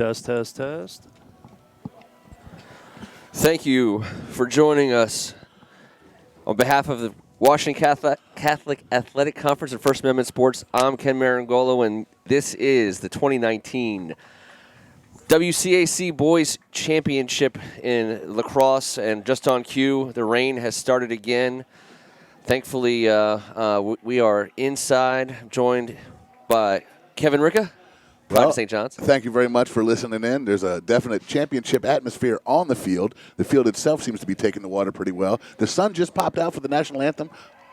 Test, test, test. Thank you for joining us on behalf of the Washington Catholic Athletic Conference and First Amendment Sports. I'm Ken Marangolo, and this is the 2019 WCAC Boys Championship in lacrosse. And just on cue, the rain has started again. Thankfully, we are inside, joined by Kevin Ricca. Well, St. John's. Thank you very much for listening in. There's a definite championship atmosphere on the field. The field itself seems to be taking the water pretty well. The sun just popped out for the national anthem.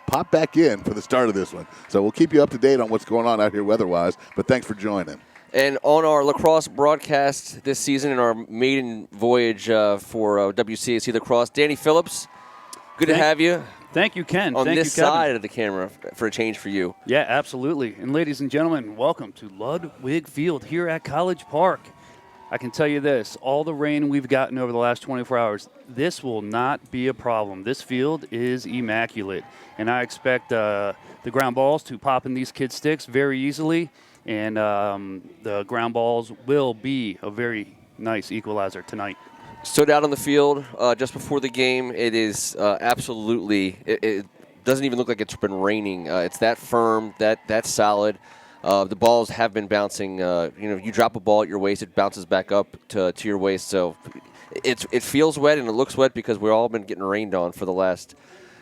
Pop back in for the start of this one. So we'll keep you up to date on what's going on out here weather-wise, but thanks for joining. And on our lacrosse broadcast this season in our maiden voyage for WCAC Lacrosse, Danny Phillips, good to have you. Thank you, Ken. On Thank this you, Kevin. side of the camera for a change for you. Yeah, absolutely. And ladies and gentlemen, welcome to Ludwig Field here at College Park. I can tell you this, all the rain we've gotten over the last 24 hours, this will not be a problem. This field is immaculate. And I expect the ground balls to pop in these kids' sticks very easily. And the ground balls will be a very nice equalizer tonight. Stood out on the field just before the game. It is absolutely, it doesn't even look like it's been raining. It's that firm, that solid. The balls have been bouncing. You drop a ball at your waist, it bounces back up to your waist. So it feels wet and it looks wet because we've all been getting rained on for the last,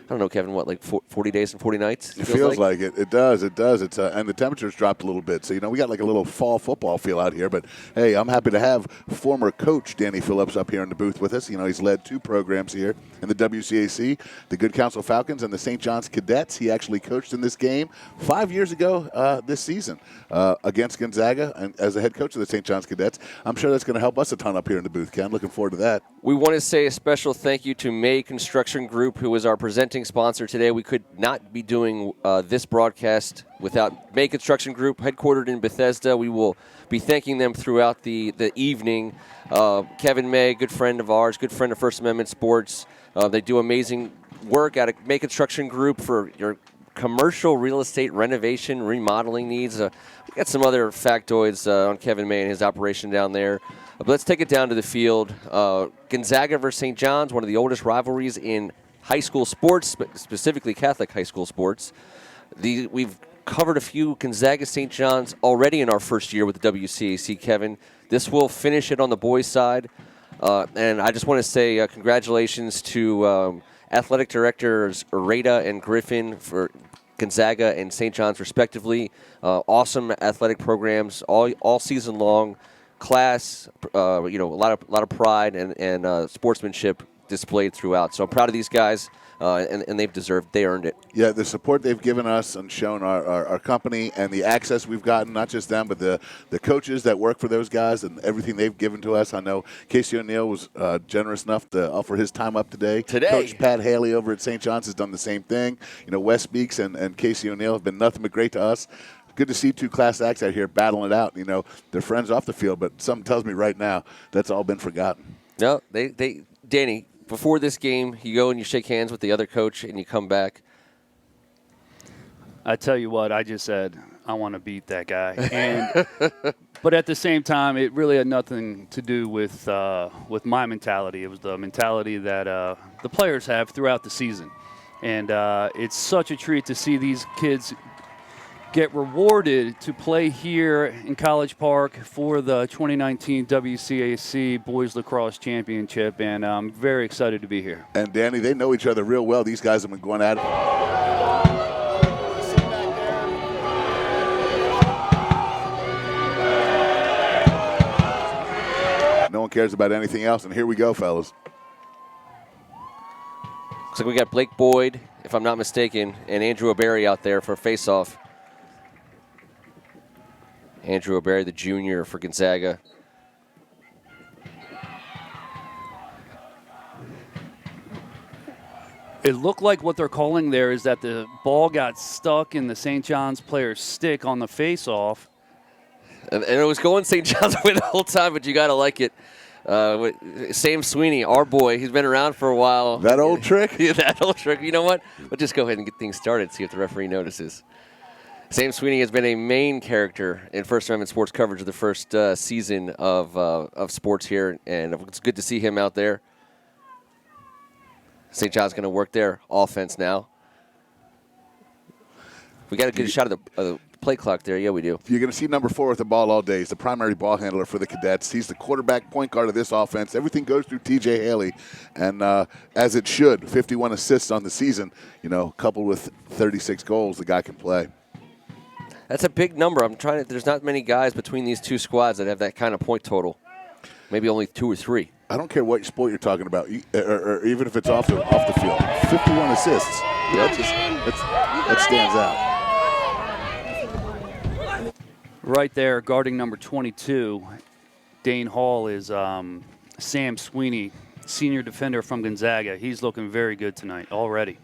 I don't know, Kevin, what, like 40 days and 40 nights? It feels like it. It does. It does. It's and the temperature's dropped a little bit. So, we got like a little fall football feel out here. But, hey, I'm happy to have former coach Danny Phillips up here in the booth with us. He's led two programs here in the WCAC, the Good Counsel Falcons and the St. John's Cadets. He actually coached in this game 5 years ago this season against Gonzaga and as the head coach of the St. John's Cadets. I'm sure that's going to help us a ton up here in the booth, Ken. Looking forward to that. We want to say a special thank you to May Construction Group, who is our presenting sponsor today. We could not be doing this broadcast without May Construction Group, headquartered in Bethesda. We will be thanking them throughout the evening. Kevin May, good friend of ours, good friend of First Amendment Sports. They do amazing work at May Construction Group for your commercial real estate renovation, remodeling needs. We got some other factoids on Kevin May and his operation down there. But let's take it down to the field. Gonzaga versus St. John's, one of the oldest rivalries in high school sports, specifically Catholic high school sports. We've covered a few Gonzaga St. John's already in our first year with the WCAC, Kevin. This will finish it on the boys' side. And I just want to say congratulations to athletic directors Rada and Griffin for Gonzaga and St. John's respectively. Awesome athletic programs all season long. Class, a lot of pride and sportsmanship displayed throughout. So I'm proud of these guys, and they earned it. Yeah, the support they've given us and shown our company and the access we've gotten, not just them, but the coaches that work for those guys and everything they've given to us. I know Casey O'Neill was generous enough to offer his time up today. Coach Pat Haley over at St. John's has done the same thing. Wes Speaks and Casey O'Neill have been nothing but great to us. Good to see two class acts out here battling it out. They're friends off the field, but something tells me right now that's all been forgotten. No, Danny, before this game, you go and you shake hands with the other coach and you come back. I tell you what, I just said, I want to beat that guy. But at the same time, it really had nothing to do with my mentality. It was the mentality that the players have throughout the season. And it's such a treat to see these kids get rewarded to play here in College Park for the 2019 WCAC Boys Lacrosse Championship, and I'm very excited to be here. And, Danny, they know each other real well. These guys have been going at it. No one cares about anything else, and here we go, fellas. Looks like we got Blake Boyd, if I'm not mistaken, and Andrew O'Barry out there for a face-off. Andrew O'Barry, the junior for Gonzaga. It looked like what they're calling there is that the ball got stuck in the St. John's player's stick on the face-off. And it was going St. John's way the whole time, but you got to like it. Sam Sweeney, our boy, he's been around for a while. That old trick? Yeah, that old trick. You know what? We'll just go ahead and get things started, see if the referee notices. Sam Sweeney has been a main character in First Amendment sports coverage of the first season of sports here, and it's good to see him out there. St. John's going to work their offense now. We got a good shot of the play clock there. Yeah, we do. You're going to see number 4 with the ball all day. He's the primary ball handler for the Cadets. He's the quarterback point guard of this offense. Everything goes through T.J. Haley, and as it should. 51 assists on the season, coupled with 36 goals, the guy can play. That's a big number. There's not many guys between these two squads that have that kind of point total. Maybe only 2 or 3. I don't care what sport you're talking about, or even if it's off the field. 51 assists. That stands out. Right there, guarding number 22, Dane Hall, is Sam Sweeney, senior defender from Gonzaga. He's looking very good tonight already.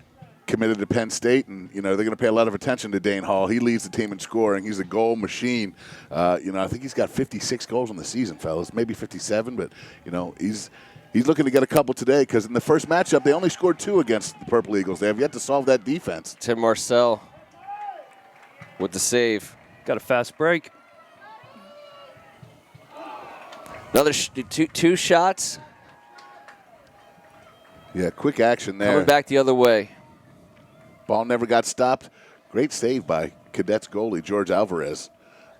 Committed to Penn State, and they're going to pay a lot of attention to Dane Hall. He leads the team in scoring. He's a goal machine. I think he's got 56 goals on the season, fellas, maybe 57. But he's looking to get a couple today because in the first matchup they only scored 2 against the Purple Eagles. They have yet to solve that defense. Tim Marcel with the save. Got a fast break. Another two shots. Yeah, quick action there. Coming back the other way. Ball never got stopped. Great save by Cadets goalie George Alvarez,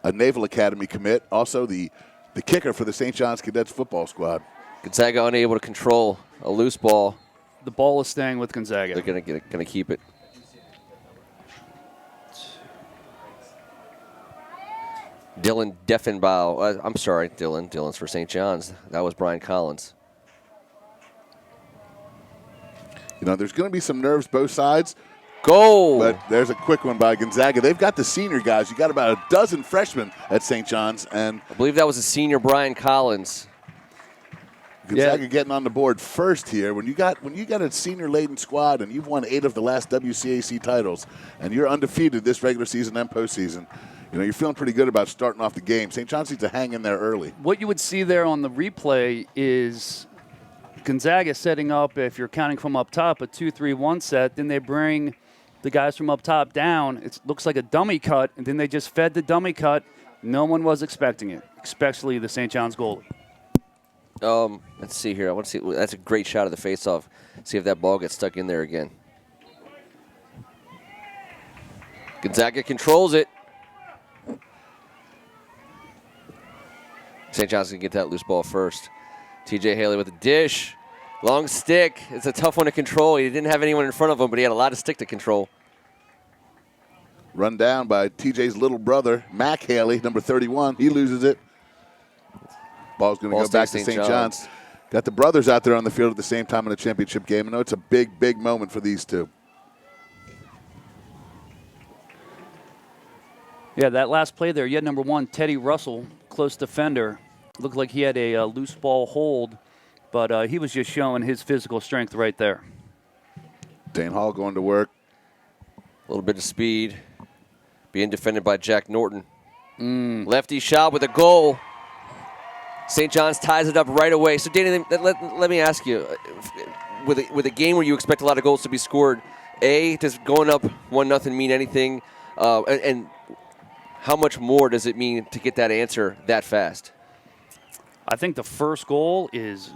a Naval Academy commit. Also the kicker for the St. John's Cadets football squad. Gonzaga unable to control a loose ball. The ball is staying with Gonzaga. They're going to keep it. Dylan Deffenbaugh. I'm sorry, Dylan. Dylan's for St. John's. That was Brian Collins. There's going to be some nerves both sides. Goal! But there's a quick one by Gonzaga. They've got the senior guys. You got about a dozen freshmen at St. John's, and I believe that was a senior Brian Collins. Gonzaga getting on the board first here. When you got a senior-laden squad and you've won 8 of the last WCAC titles, and you're undefeated this regular season and postseason, you're feeling pretty good about starting off the game. St. John's needs to hang in there early. What you would see there on the replay is Gonzaga setting up, if you're counting from up top, a 2-3-1 set. Then they bring the guys from up top down. It looks like a dummy cut, and then they just fed the dummy cut. No one was expecting it, especially the St. John's goalie. Let's see here. I want to see. That's a great shot of the faceoff. See if that ball gets stuck in there again. Gonzaga controls it. St. John's going to get that loose ball first. T.J. Haley with a dish. Long stick. It's a tough one to control. He didn't have anyone in front of him, but he had a lot of stick to control. Run down by T.J.'s little brother, Mac Haley, number 31. He loses it. Ball's going to go back to St. John's. Got the brothers out there on the field at the same time in the championship game. I know it's a big, big moment for these two. Yeah, that last play there, you had number 1, Teddy Russell, close defender. Looked like he had a loose ball hold, but he was just showing his physical strength right there. Dane Hall going to work. A little bit of speed. Being defended by Jack Norton. Lefty shot with a goal. St. John's ties it up right away. So, Danny, let me ask you, with a game where you expect a lot of goals to be scored, does going up 1-0 mean anything? And how much more does it mean to get that answer that fast? I think the first goal is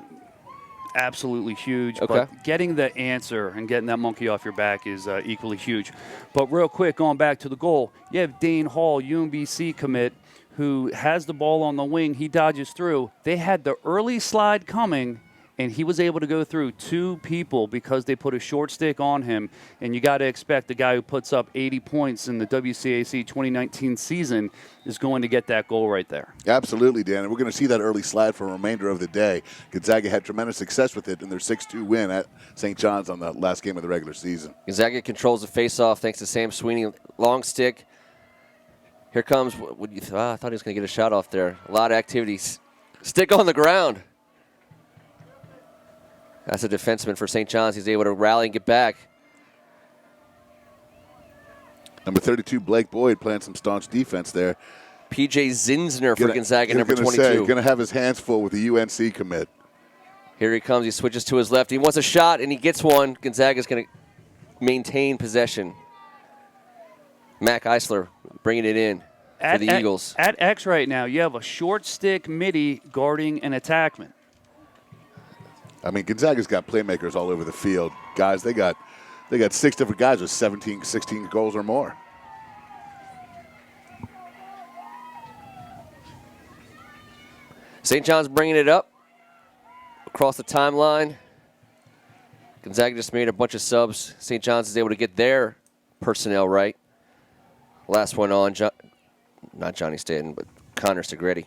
absolutely huge, but getting the answer and getting that monkey off your back is equally huge. But real quick, going back to the goal, you have Dane Hall, UMBC commit, who has the ball on the wing. He dodges through. They had the early slide coming, and he was able to go through 2 people because they put a short stick on him. And you got to expect the guy who puts up 80 points in the WCAC 2019 season is going to get that goal right there. Absolutely, Dan. And we're going to see that early slide for the remainder of the day. Gonzaga had tremendous success with it in their 6-2 win at St. John's on the last game of the regular season. Gonzaga controls the faceoff thanks to Sam Sweeney. Long stick. Here comes, I thought he was going to get a shot off there. A lot of activities. Stick on the ground. That's a defenseman for St. John's. He's able to rally and get back. Number 32, Blake Boyd, playing some staunch defense there. P.J. Zinsner for Gonzaga, number 22. Going to have his hands full with the UNC commit. Here he comes. He switches to his left. He wants a shot, and he gets one. Gonzaga's going to maintain possession. Mac Eisler bringing it in for the Eagles. At X right now, you have a short stick midi guarding an attackman. I mean, Gonzaga's got playmakers all over the field. Guys, they got 6 different guys with 17, 16 goals or more. St. John's bringing it up across the timeline. Gonzaga just made a bunch of subs. St. John's is able to get their personnel right. Last one on, not Johnny Stanton, but Connor Segretti.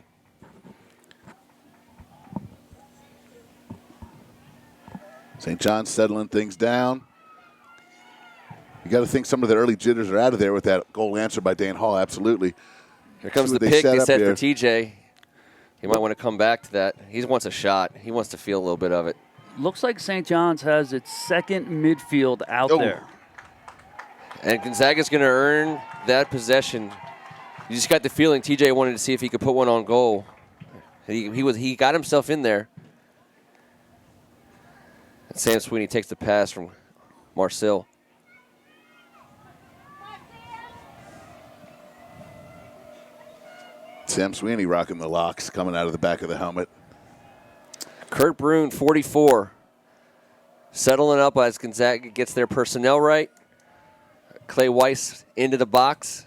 St. John's settling things down. You got to think some of the early jitters are out of there with that goal answer by Dane Hall. Absolutely. Here comes the pick they set for TJ. He might want to come back to that. He wants a shot. He wants to feel a little bit of it. Looks like St. John's has its second midfield out there. And Gonzaga's going to earn that possession. You just got the feeling TJ wanted to see if he could put one on goal. He got himself in there. And Sam Sweeney takes the pass from Marcel. Sam Sweeney rocking the locks coming out of the back of the helmet. Kurt Braun, 44. Settling up as Gonzaga gets their personnel right. Clay Weiss into the box.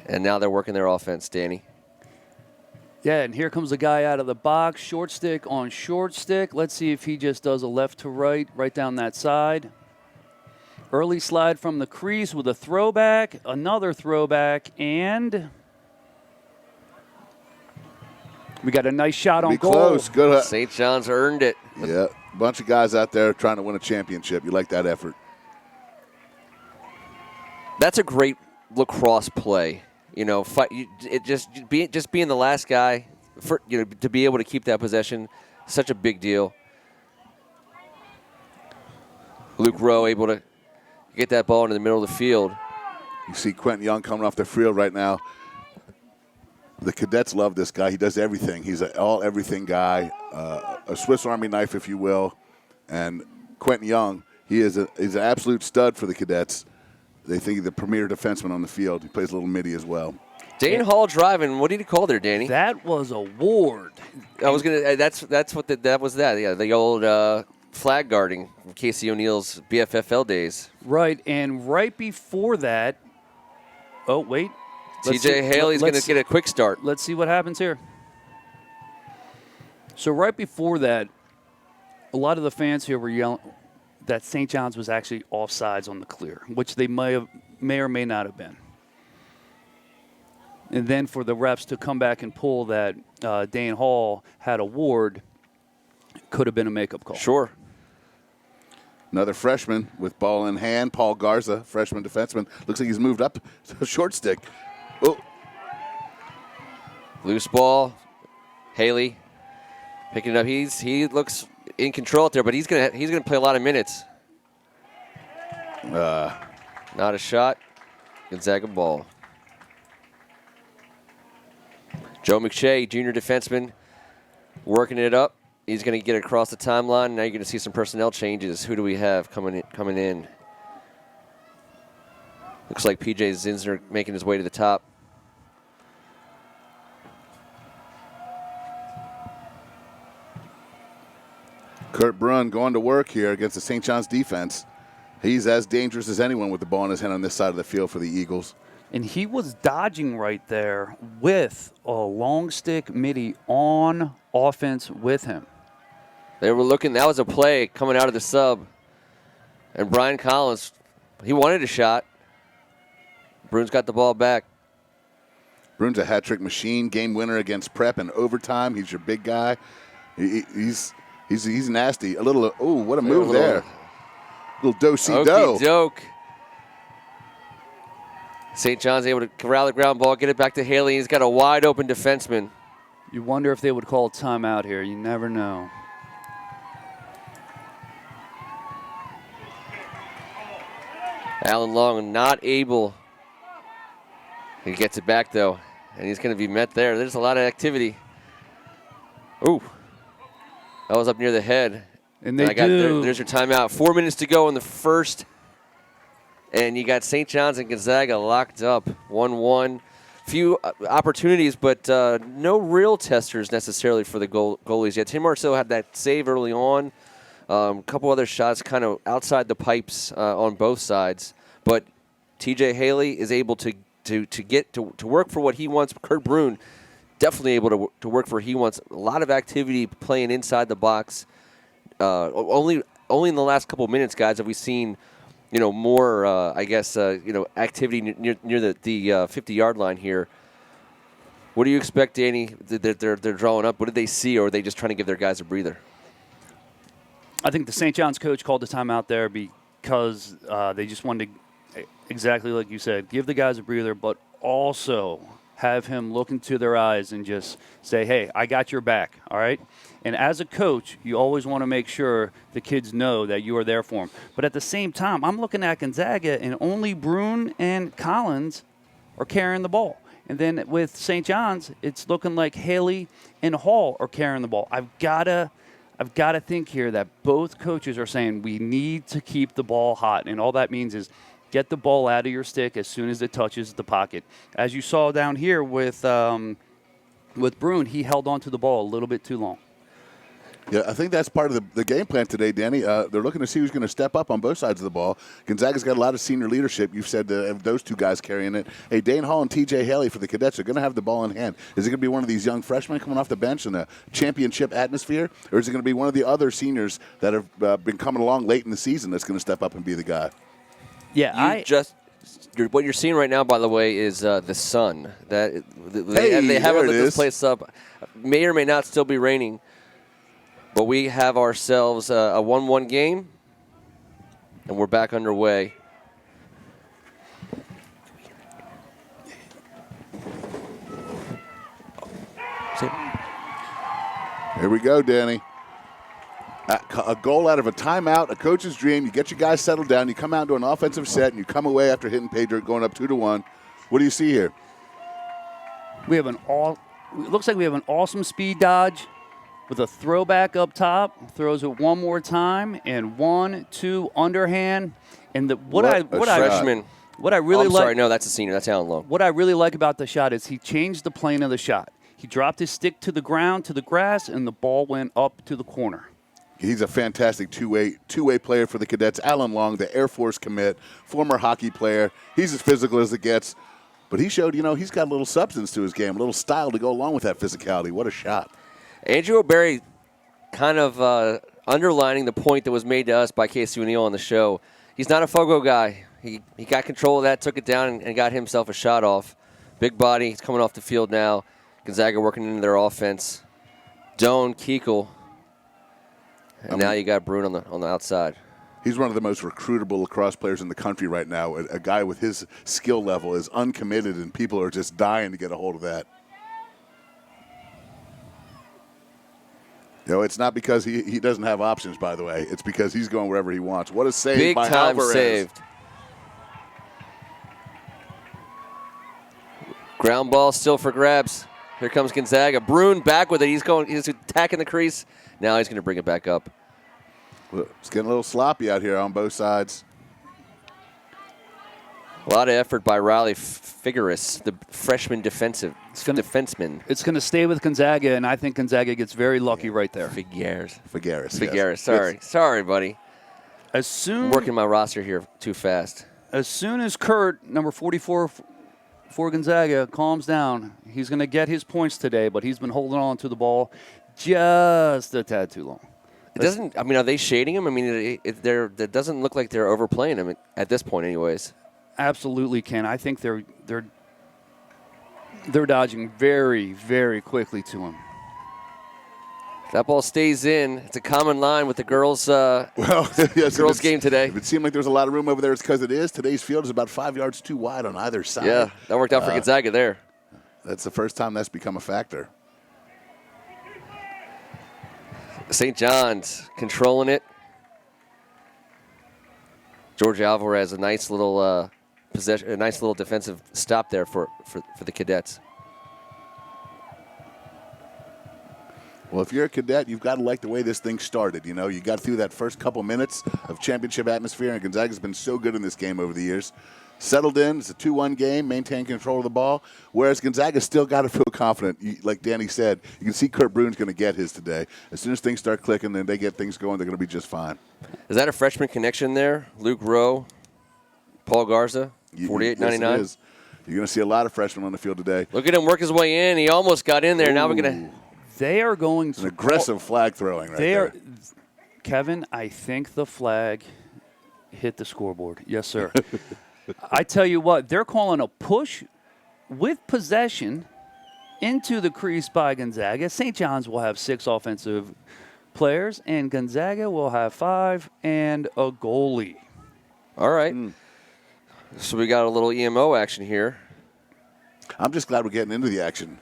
And now they're working their offense, Danny. Yeah, and here comes a guy out of the box. Short stick on short stick. Let's see if he just does a left to right down that side. Early slide from the crease with a throwback, another throwback, and we got a nice shot on goal. Close. Good. St. John's earned it. Yeah, a bunch of guys out there trying to win a championship. You like that effort. That's a great lacrosse play. You know, just being the last guy for to be able to keep that possession, such a big deal. Luke Rowe able to get that ball into the middle of the field. You see Quentin Young coming off the field right now. The cadets love this guy. He does everything. He's an all-everything guy, a Swiss Army knife, if you will. And Quentin Young, he's an absolute stud for the cadets. They think he's the premier defenseman on the field. He plays a little midi as well. Dane Hall driving. What did he call there, Danny? That was a ward. I was gonna. That's what that was. That yeah, the old flag guarding from Casey O'Neill's BFFL days. Right, and right before that, oh wait, TJ Haley's going to get a quick start. Let's see what happens here. So right before that, a lot of the fans here were yelling that St. John's was actually offsides on the clear, which they may or may not have been. And then for the refs to come back and pull that Dane Hall had a ward, could have been a makeup call. Sure. Another freshman with ball in hand, Paul Garza, freshman defenseman. Looks like he's moved up to a short stick. Oh. Loose ball. Haley picking it up. He looks in control out there, but he's gonna play a lot of minutes. Not a shot. Gonzaga ball. Joe McShay, junior defenseman, working it up. He's going to get across the timeline. Now you're going to see some personnel changes. Who do we have coming in? Looks like PJ Zinsner making his way to the top. Kurt Braun going to work here against the St. John's defense. He's as dangerous as anyone with the ball in his hand on this side of the field for the Eagles. And he was dodging right there with a long stick midi on offense with him. They were looking. That was a play coming out of the sub. And Brian Collins, he wanted a shot. Bruin's got the ball back. Bruin's a hat-trick machine, game winner against Prep in overtime. He's your big guy. He's nasty. A little, oh, what a move there. Little do-si-do. Okey-doke. St. John's able to corral the ground ball, get it back to Haley. He's got a wide-open defenseman. You wonder if they would call a timeout here. You never know. Alan Long not able. He gets it back, though, and he's going to be met there. There's a lot of activity. Ooh. That was up near the head. And they do. There's your timeout. 4 minutes to go in the first And you got St. John's and Gonzaga locked up 1-1. Few opportunities, but no real testers necessarily for the goalies yet. Tim Marceau had that save early on. A couple other shots kind of outside the pipes on both sides. But TJ Haley is able to get to work for what he wants. Kurt Braun definitely able to work for what he wants. A lot of activity playing inside the box. Only in the last couple of minutes, guys, have we seen more, activity near the 50-yard line here. What do you expect, Danny, that they're drawing up? What did they see, or are they just trying to give their guys a breather? I think the St. John's coach called the timeout there because they just wanted to, exactly like you said, give the guys a breather, but also have him look into their eyes and just say, hey, I got your back, all right? And as a coach, you always want to make sure the kids know that you are there for them. But at the same time, I'm looking at Gonzaga, and only Braun and Collins are carrying the ball. And then with St. John's, it's looking like Haley and Hall are carrying the ball. I've got to think here that both coaches are saying we need to keep the ball hot, and all that means is get the ball out of your stick as soon as it touches the pocket. As you saw down here with Braun, he held on to the ball a little bit too long. Yeah, I think that's part of the game plan today, Danny. They're looking to see who's going to step up on both sides of the ball. Gonzaga's got a lot of senior leadership. You've said those two guys carrying it. Hey, Dane Hall and TJ Haley for the Cadets are going to have the ball in hand. Is it going to be one of these young freshmen coming off the bench in a championship atmosphere, or is it going to be one of the other seniors that have been coming along late in the season that's going to step up and be the guy? Yeah, what you're seeing right now, by the way, is the sun. They haven't lit this place up. May or may not still be raining. But we have ourselves a 1-1 game, and we're back underway. Here we go, Danny. A goal out of a timeout, a coach's dream. You get your guys settled down. You come out into an offensive set, and you come away after hitting pay dirt, going up 2-1. What do you see here? it looks like we have an awesome speed dodge with a throwback up top, throws it one more time, and 1-2 underhand. And freshman. What I really like. Sorry, no, that's a senior. That's Alan Lowe. What I really like about the shot is he changed the plane of the shot. He dropped his stick to the ground, to the grass, and the ball went up to the corner. He's a fantastic two-way player for the Cadets. Alan Long, the Air Force commit, former hockey player. He's as physical as it gets. But he showed, he's got a little substance to his game, a little style to go along with that physicality. What a shot. Andrew O'Barry kind of underlining the point that was made to us by Casey O'Neill on the show. He's not a Fogo guy. He got control of that, took it down, and got himself a shot off. Big body. He's coming off the field now. Gonzaga working into their offense. Doan, Keikel. And now you got Braun on the outside. He's one of the most recruitable lacrosse players in the country right now. A guy with his skill level is uncommitted, and people are just dying to get a hold of that. It's not because he doesn't have options, by the way. It's because he's going wherever he wants. What a save by Big-time Alvarez. saved. Ground ball still for grabs. Here comes Gonzaga. Braun back with it. He's attacking the crease. Now he's going to bring it back up. It's getting a little sloppy out here on both sides. A lot of effort by Riley Figueres, the freshman defenseman. It's going to stay with Gonzaga, and I think Gonzaga gets very lucky right there. Figueres. Yes. Sorry, buddy. I'm working my roster here too fast. As soon as Kurt, number 44 for Gonzaga, calms down, he's going to get his points today, but he's been holding on to the ball just a tad too long. Are they shading him? It doesn't look like they're overplaying him at this point anyways. Absolutely, Ken. I think they're dodging very, very quickly to him. That ball stays in. It's a common line with the girls' girls game today. If it seemed like there was a lot of room over there, it's because it is. Today's field is about 5 yards too wide on either side. Yeah, that worked out for Gonzaga there. That's the first time that's become a factor. St. John's controlling it. George Alvarez, a nice little possession, a nice little defensive stop there for the Cadets. Well, if you're a cadet, you've got to like the way this thing started. You know, you got through that first couple minutes of championship atmosphere, and Gonzaga's been so good in this game over the years. Settled in. It's a 2-1 game, maintain control of the ball, whereas Gonzaga's still got to feel confident. Like Danny said, you can see Kurt Bruin's going to get his today. As soon as things start clicking and they get things going, they're going to be just fine. Is that a freshman connection there? Luke Rowe, Paul Garza, 48-99? Yes, you're going to see a lot of freshmen on the field today. Look at him work his way in. He almost got in there. Now we're going to... They are going to... An aggressive flag throwing right there. Kevin, I think the flag hit the scoreboard. Yes, sir. I tell you what, they're calling a push with possession into the crease by Gonzaga. St. John's will have 6 offensive players, and Gonzaga will have 5 and a goalie. All right. So we got a little EMO action here. I'm just glad we're getting into the action.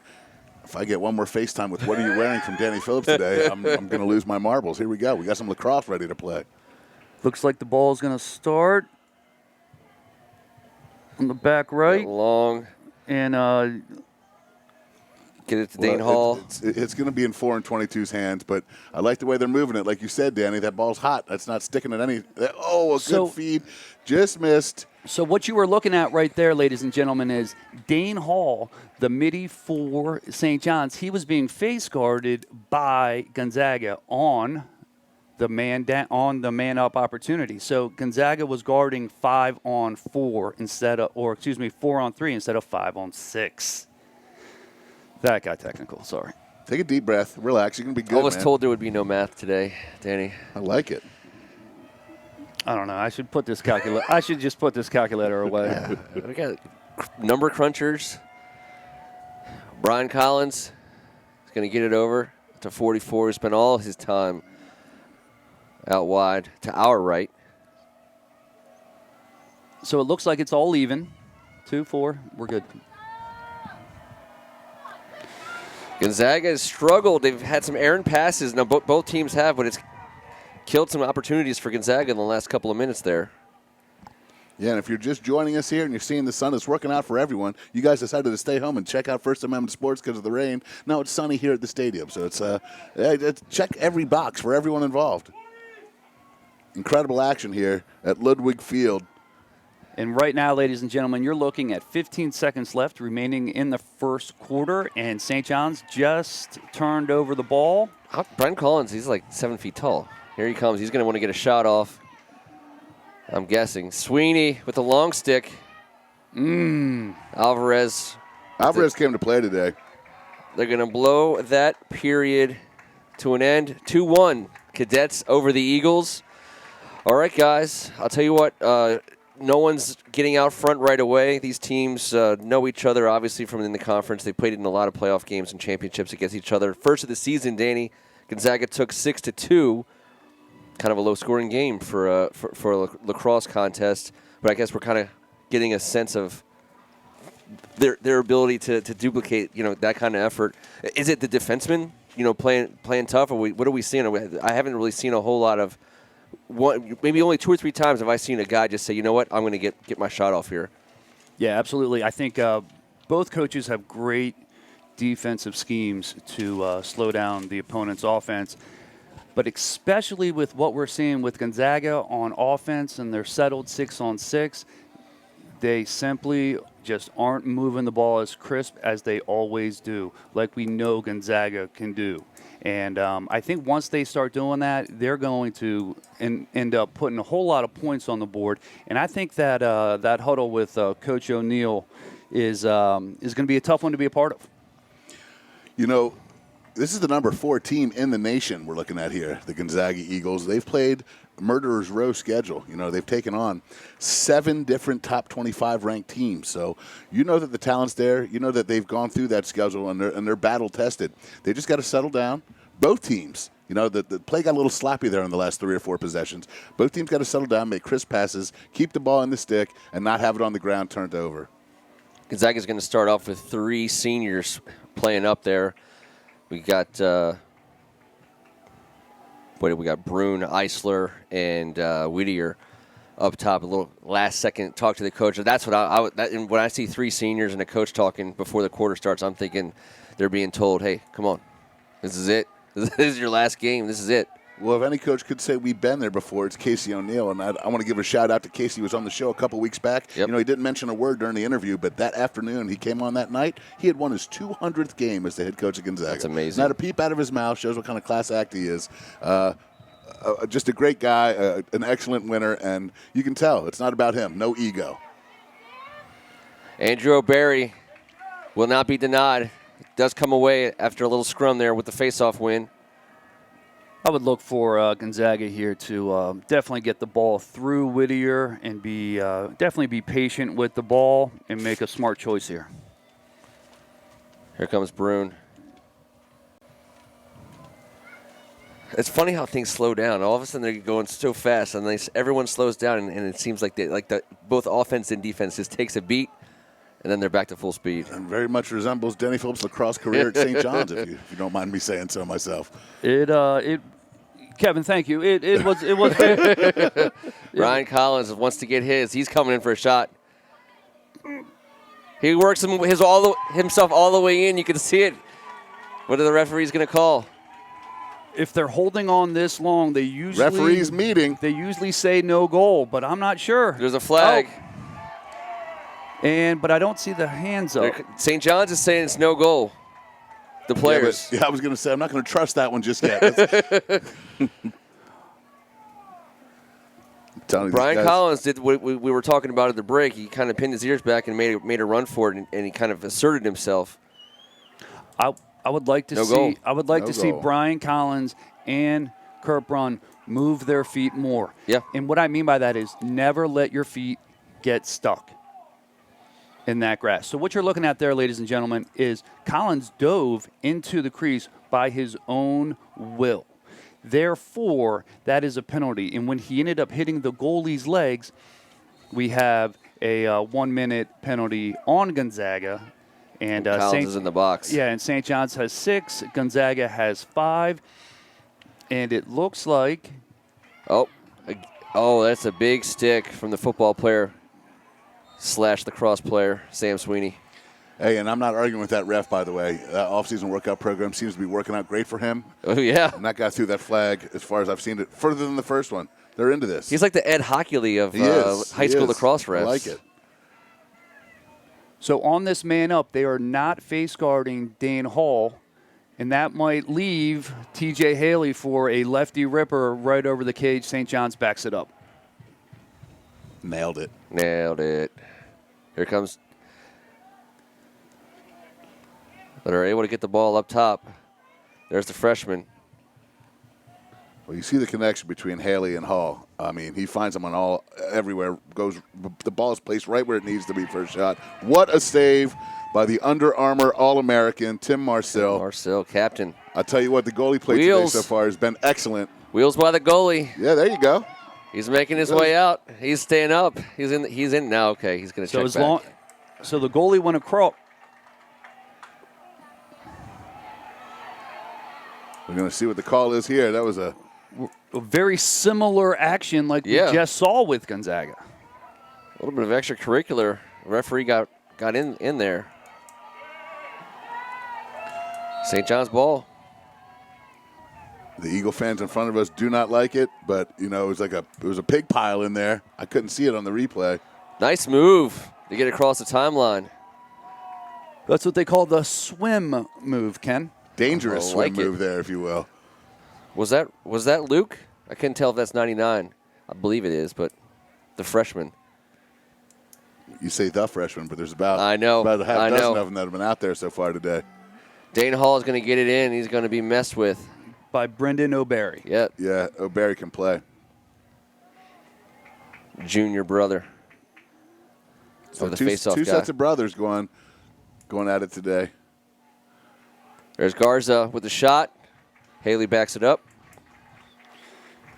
If I get one more FaceTime with what are you wearing from Danny Phillips today, I'm going to lose my marbles. Here we go. We got some lacrosse ready to play. Looks like the ball is going to start on the back right. Long. And get it to Dane Hall. It's going to be in 4 and 22's hands, but I like the way they're moving it. Like you said, Danny, that ball's hot. That's not sticking at any. Oh, a good feed. Just missed. So what you were looking at right there, ladies and gentlemen, is Dane Hall, the midi for St. John's. He was being face guarded by Gonzaga on the man-up opportunity. So Gonzaga was guarding 5-on-4 4-on-3 instead of 5-on-6. That got technical. Sorry. Take a deep breath. Relax. You're going to be good, I was told there would be no math today, Danny. I like it. I don't know. I should put this calculator. I should just put this calculator away. We got number crunchers. Brian Collins is going to get it over to 44. He spent all his time out wide to our right. So it looks like it's all even. 2-4. We're good. Gonzaga has struggled. They've had some errant passes. Now both teams have, but it's killed some opportunities for Gonzaga in the last couple of minutes there. Yeah, and if you're just joining us here and you're seeing the sun is working out for everyone, you guys decided to stay home and check out First Amendment Sports because of the rain. Now it's sunny here at the stadium, so it's check every box for everyone involved. Incredible action here at Ludwig Field. And right now, ladies and gentlemen, you're looking at 15 seconds left remaining in the first quarter, and St. John's just turned over the ball. Brian Collins, he's like 7 feet tall. Here he comes. He's going to want to get a shot off, I'm guessing. Sweeney with the long stick. Alvarez came to play today. They're going to blow that period to an end. 2-1, Cadets over the Eagles. All right, guys, I'll tell you what. No one's getting out front right away. These teams know each other, obviously, from in the conference. They played in a lot of playoff games and championships against each other. First of the season, Danny, Gonzaga took 6-2. Kind of a low-scoring game for a lacrosse contest. But I guess we're kind of getting a sense of their ability to duplicate, that kind of effort. Is it the defensemen, playing tough? Or what are we seeing? I haven't really seen a whole lot of. Maybe only 2 or 3 times have I seen a guy just say, you know what, I'm going to get my shot off here. Yeah, absolutely. I think both coaches have great defensive schemes to slow down the opponent's offense. But especially with what we're seeing with Gonzaga on offense and they're settled 6-on-6, they simply just aren't moving the ball as crisp as they always do, like we know Gonzaga can do. And I think once they start doing that, they're going to end up putting a whole lot of points on the board. And I think that that huddle with Coach O'Neill is going to be a tough one to be a part of. This is the number 4 team in the nation we're looking at here, the Gonzaga Eagles. They've played Murderer's Row schedule. They've taken on 7 different top 25 ranked teams. So that the talent's there. That they've gone through that schedule and they're battle tested. They just got to settle down. Both teams, the play got a little sloppy there in the last 3 or 4 possessions. Both teams got to settle down, make crisp passes, keep the ball in the stick, and not have it on the ground turned over. Gonzaga's going to start off with 3 seniors playing up there. We got we got Braun, Eisler, and Whittier up top. A little last-second talk to the coach. That's what when I see 3 seniors and a coach talking before the quarter starts, I'm thinking they're being told, "Hey, come on, this is it. This is your last game. This is it. Well, if any coach could say we've been there before, it's Casey O'Neill. And I want to give a shout-out to Casey. He was on the show a couple weeks back. Yep. You know, he didn't mention a word during the interview, but that afternoon he came on that night. He had won his 200th game as the head coach of Gonzaga. That's amazing. Not a peep out of his mouth. Shows what kind of class act he is. Just a great guy, an excellent winner, and you can tell it's not about him. No ego. Andrew O'Barry will not be denied. It does come away after a little scrum there with the face-off win. I would look for Gonzaga here to definitely get the ball through Whittier and definitely be patient with the ball and make a smart choice here. Here comes Braun. It's funny how things slow down. All of a sudden they're going so fast, and everyone slows down, and it seems like both offense and defense just takes a beat, and then they're back to full speed. And very much resembles Denny Phillips' lacrosse career at St. John's, if you don't mind me saying so myself. Kevin, thank you. It was. Ryan Collins wants to get his. He's coming in for a shot. He works himself all the way in. You can see it. What are the referees going to call? If they're holding on this long, they usually Referees meeting. They usually say no goal, but I'm not sure. There's a flag. But I don't see the hands up. St. John's is saying it's no goal. The players. I was going to say, I'm not going to trust that one just yet. Brian Collins did what we were talking about at the break. He kind of pinned his ears back and made a run for it, and he kind of asserted himself. I would like to see Brian Collins and Kurt Braun move their feet more. Yeah. And what I mean by that is never let your feet get stuck in that grass. So what you're looking at there, ladies and gentlemen, is Collins dove into the crease by his own will. Therefore, that is a penalty. And when he ended up hitting the goalie's legs, we have a 1-minute penalty on Gonzaga. And Collins is in the box. Yeah, and St. John's has 6. Gonzaga has 5. And it looks like... Oh, that's a big stick from the football player / lacrosse player, Sam Sweeney. Hey, and I'm not arguing with that ref, by the way. That off-season workout program seems to be working out great for him. Oh, yeah. And that guy threw that flag, as far as I've seen it, further than the first one. They're into this. He's like the Ed Hockley of high school lacrosse refs. I like it. So on this man up, they are not face guarding Dane Hall, and that might leave TJ Haley for a lefty ripper right over the cage. St. John's backs it up. Nailed it. Here comes. But are able to get the ball up top. There's the freshman. Well, you see the connection between Haley and Hall. I mean, he finds them on everywhere. The ball is placed right where it needs to be for a shot. What a save by the Under Armour All-American Tim Marcel. Marcel, captain. I'll tell you what, the goalie play today so far has been excellent. Wheels by the goalie. Yeah, there you go. He's making his way out. He's staying up. He's in now. Okay, he's going to check back. So the goalie went across. We're going to see what the call is here. That was a very similar action like we just saw with Gonzaga. A little bit of extracurricular. The referee got in there. St. John's ball. The Eagle fans in front of us do not like it, but it was it was a pig pile in there. I couldn't see it on the replay. Nice move to get across the timeline. That's what they call the swim move, Ken. Dangerous swim move there, if you will. Was that Luke? I couldn't tell if that's 99. I believe it is, but the freshman. You say the freshman, but there's about a half dozen of them that have been out there so far today. Dane Hall is going to get it in. He's going to be messed with. By Brendan O'Barry. Yep. Yeah, O'Barry can play. Junior brother. So two sets of brothers going at it today. There's Garza with the shot. Haley backs it up.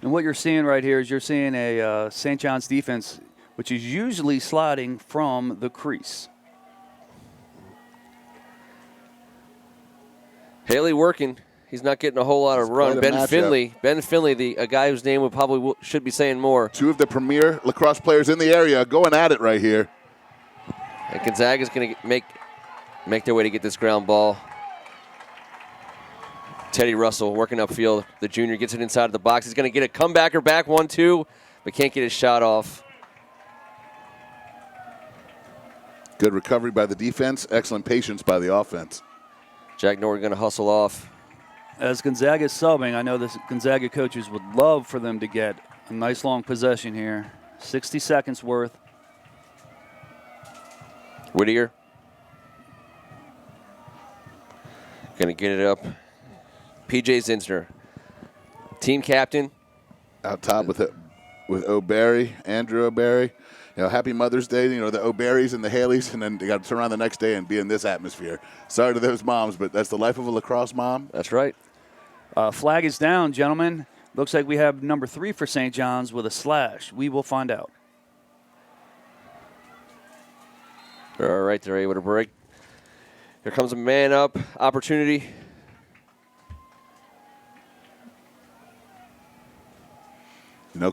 And what you're seeing right here is you're seeing a St. John's defense, which is usually sliding from the crease. Haley working. He's not getting a whole lot of run. Ben Finley, a guy whose name should be saying more. Two of the premier lacrosse players in the area going at it right here. And Gonzaga's going to make their way to get this ground ball. Teddy Russell working upfield. The junior gets it inside of the box. He's going to get a comebacker back 1-2, but can't get his shot off. Good recovery by the defense. Excellent patience by the offense. Jack Norton going to hustle off. As Gonzaga is subbing, I know the Gonzaga coaches would love for them to get a nice long possession here. 60 seconds worth. Whittier. Going to get it up. P.J. Zinsner, team captain. Out top with O'Barry, Andrew O'Barry. Happy Mother's Day. The O'Barrys and the Haleys, and then they got to turn around the next day and be in this atmosphere. Sorry to those moms, but that's the life of a lacrosse mom. That's right. Flag is down, gentlemen. Looks like we have number 3 for St. John's with a slash. We will find out. All right, they're able to break. Here comes a man-up opportunity.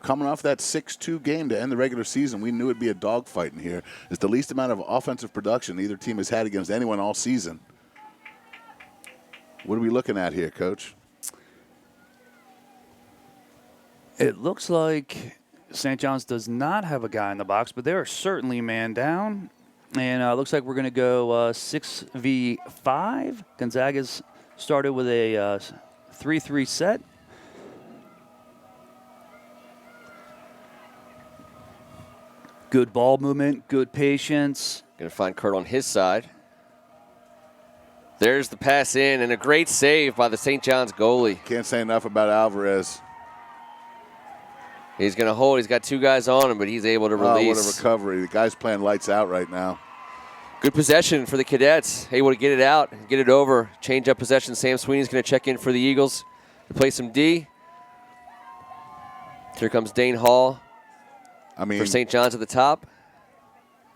Coming off that 6-2 game to end the regular season, we knew it'd be a dogfight in here. It's the least amount of offensive production either team has had against anyone all season. What are we looking at here, Coach? It looks like St. John's does not have a guy in the box, but they are certainly man down. And it looks like we're going to go 6v5. Gonzaga's started with a 3-3 set. Good ball movement, good patience. Going to find Kurt on his side. There's the pass in, and a great save by the St. John's goalie. Can't say enough about Alvarez. He's going to hold. He's got 2 guys on him, but he's able to release. What a recovery. The guy's playing lights out right now. Good possession for the Cadets. Able to get it out, get it over. Change up possession. Sam Sweeney's going to check in for the Eagles to play some D. Here comes Dane Hall. For St. John's at the top.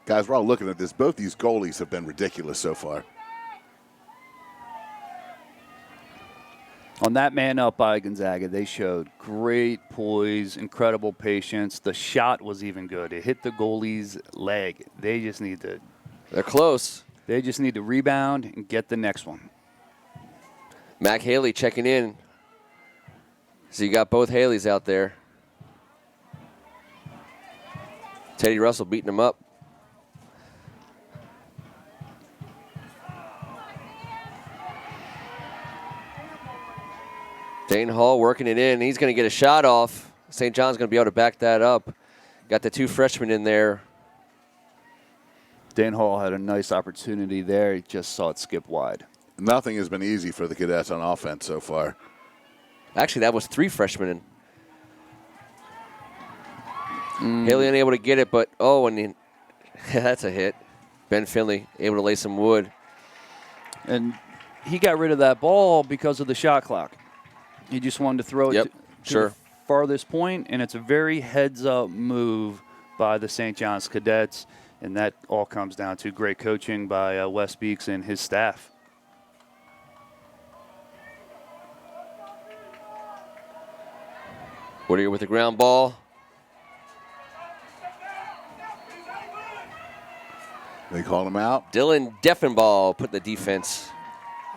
Guys, we're all looking at this. Both these goalies have been ridiculous so far. On that man up by Gonzaga, they showed great poise, incredible patience. The shot was even good. It hit the goalie's leg. They just need to. They're close. They just need to rebound and get the next one. Mac Haley checking in. So you got both Haleys out there. Teddy Russell beating him up. Dane Hall working it in. He's going to get a shot off. St. John's going to be able to back that up. Got the 2 freshmen in there. Dane Hall had a nice opportunity there. He just saw it skip wide. Nothing has been easy for the Cadets on offense so far. Actually, that was 3 freshmen in. Haley unable to get it, but that's a hit. Ben Finley able to lay some wood. And he got rid of that ball because of the shot clock. He just wanted to throw it to the farthest point, and it's a very heads-up move by the St. John's Cadets, and that all comes down to great coaching by Wes Beeks and his staff. Whittier with the ground ball. They called him out. Dylan Deffenbaugh put the defense.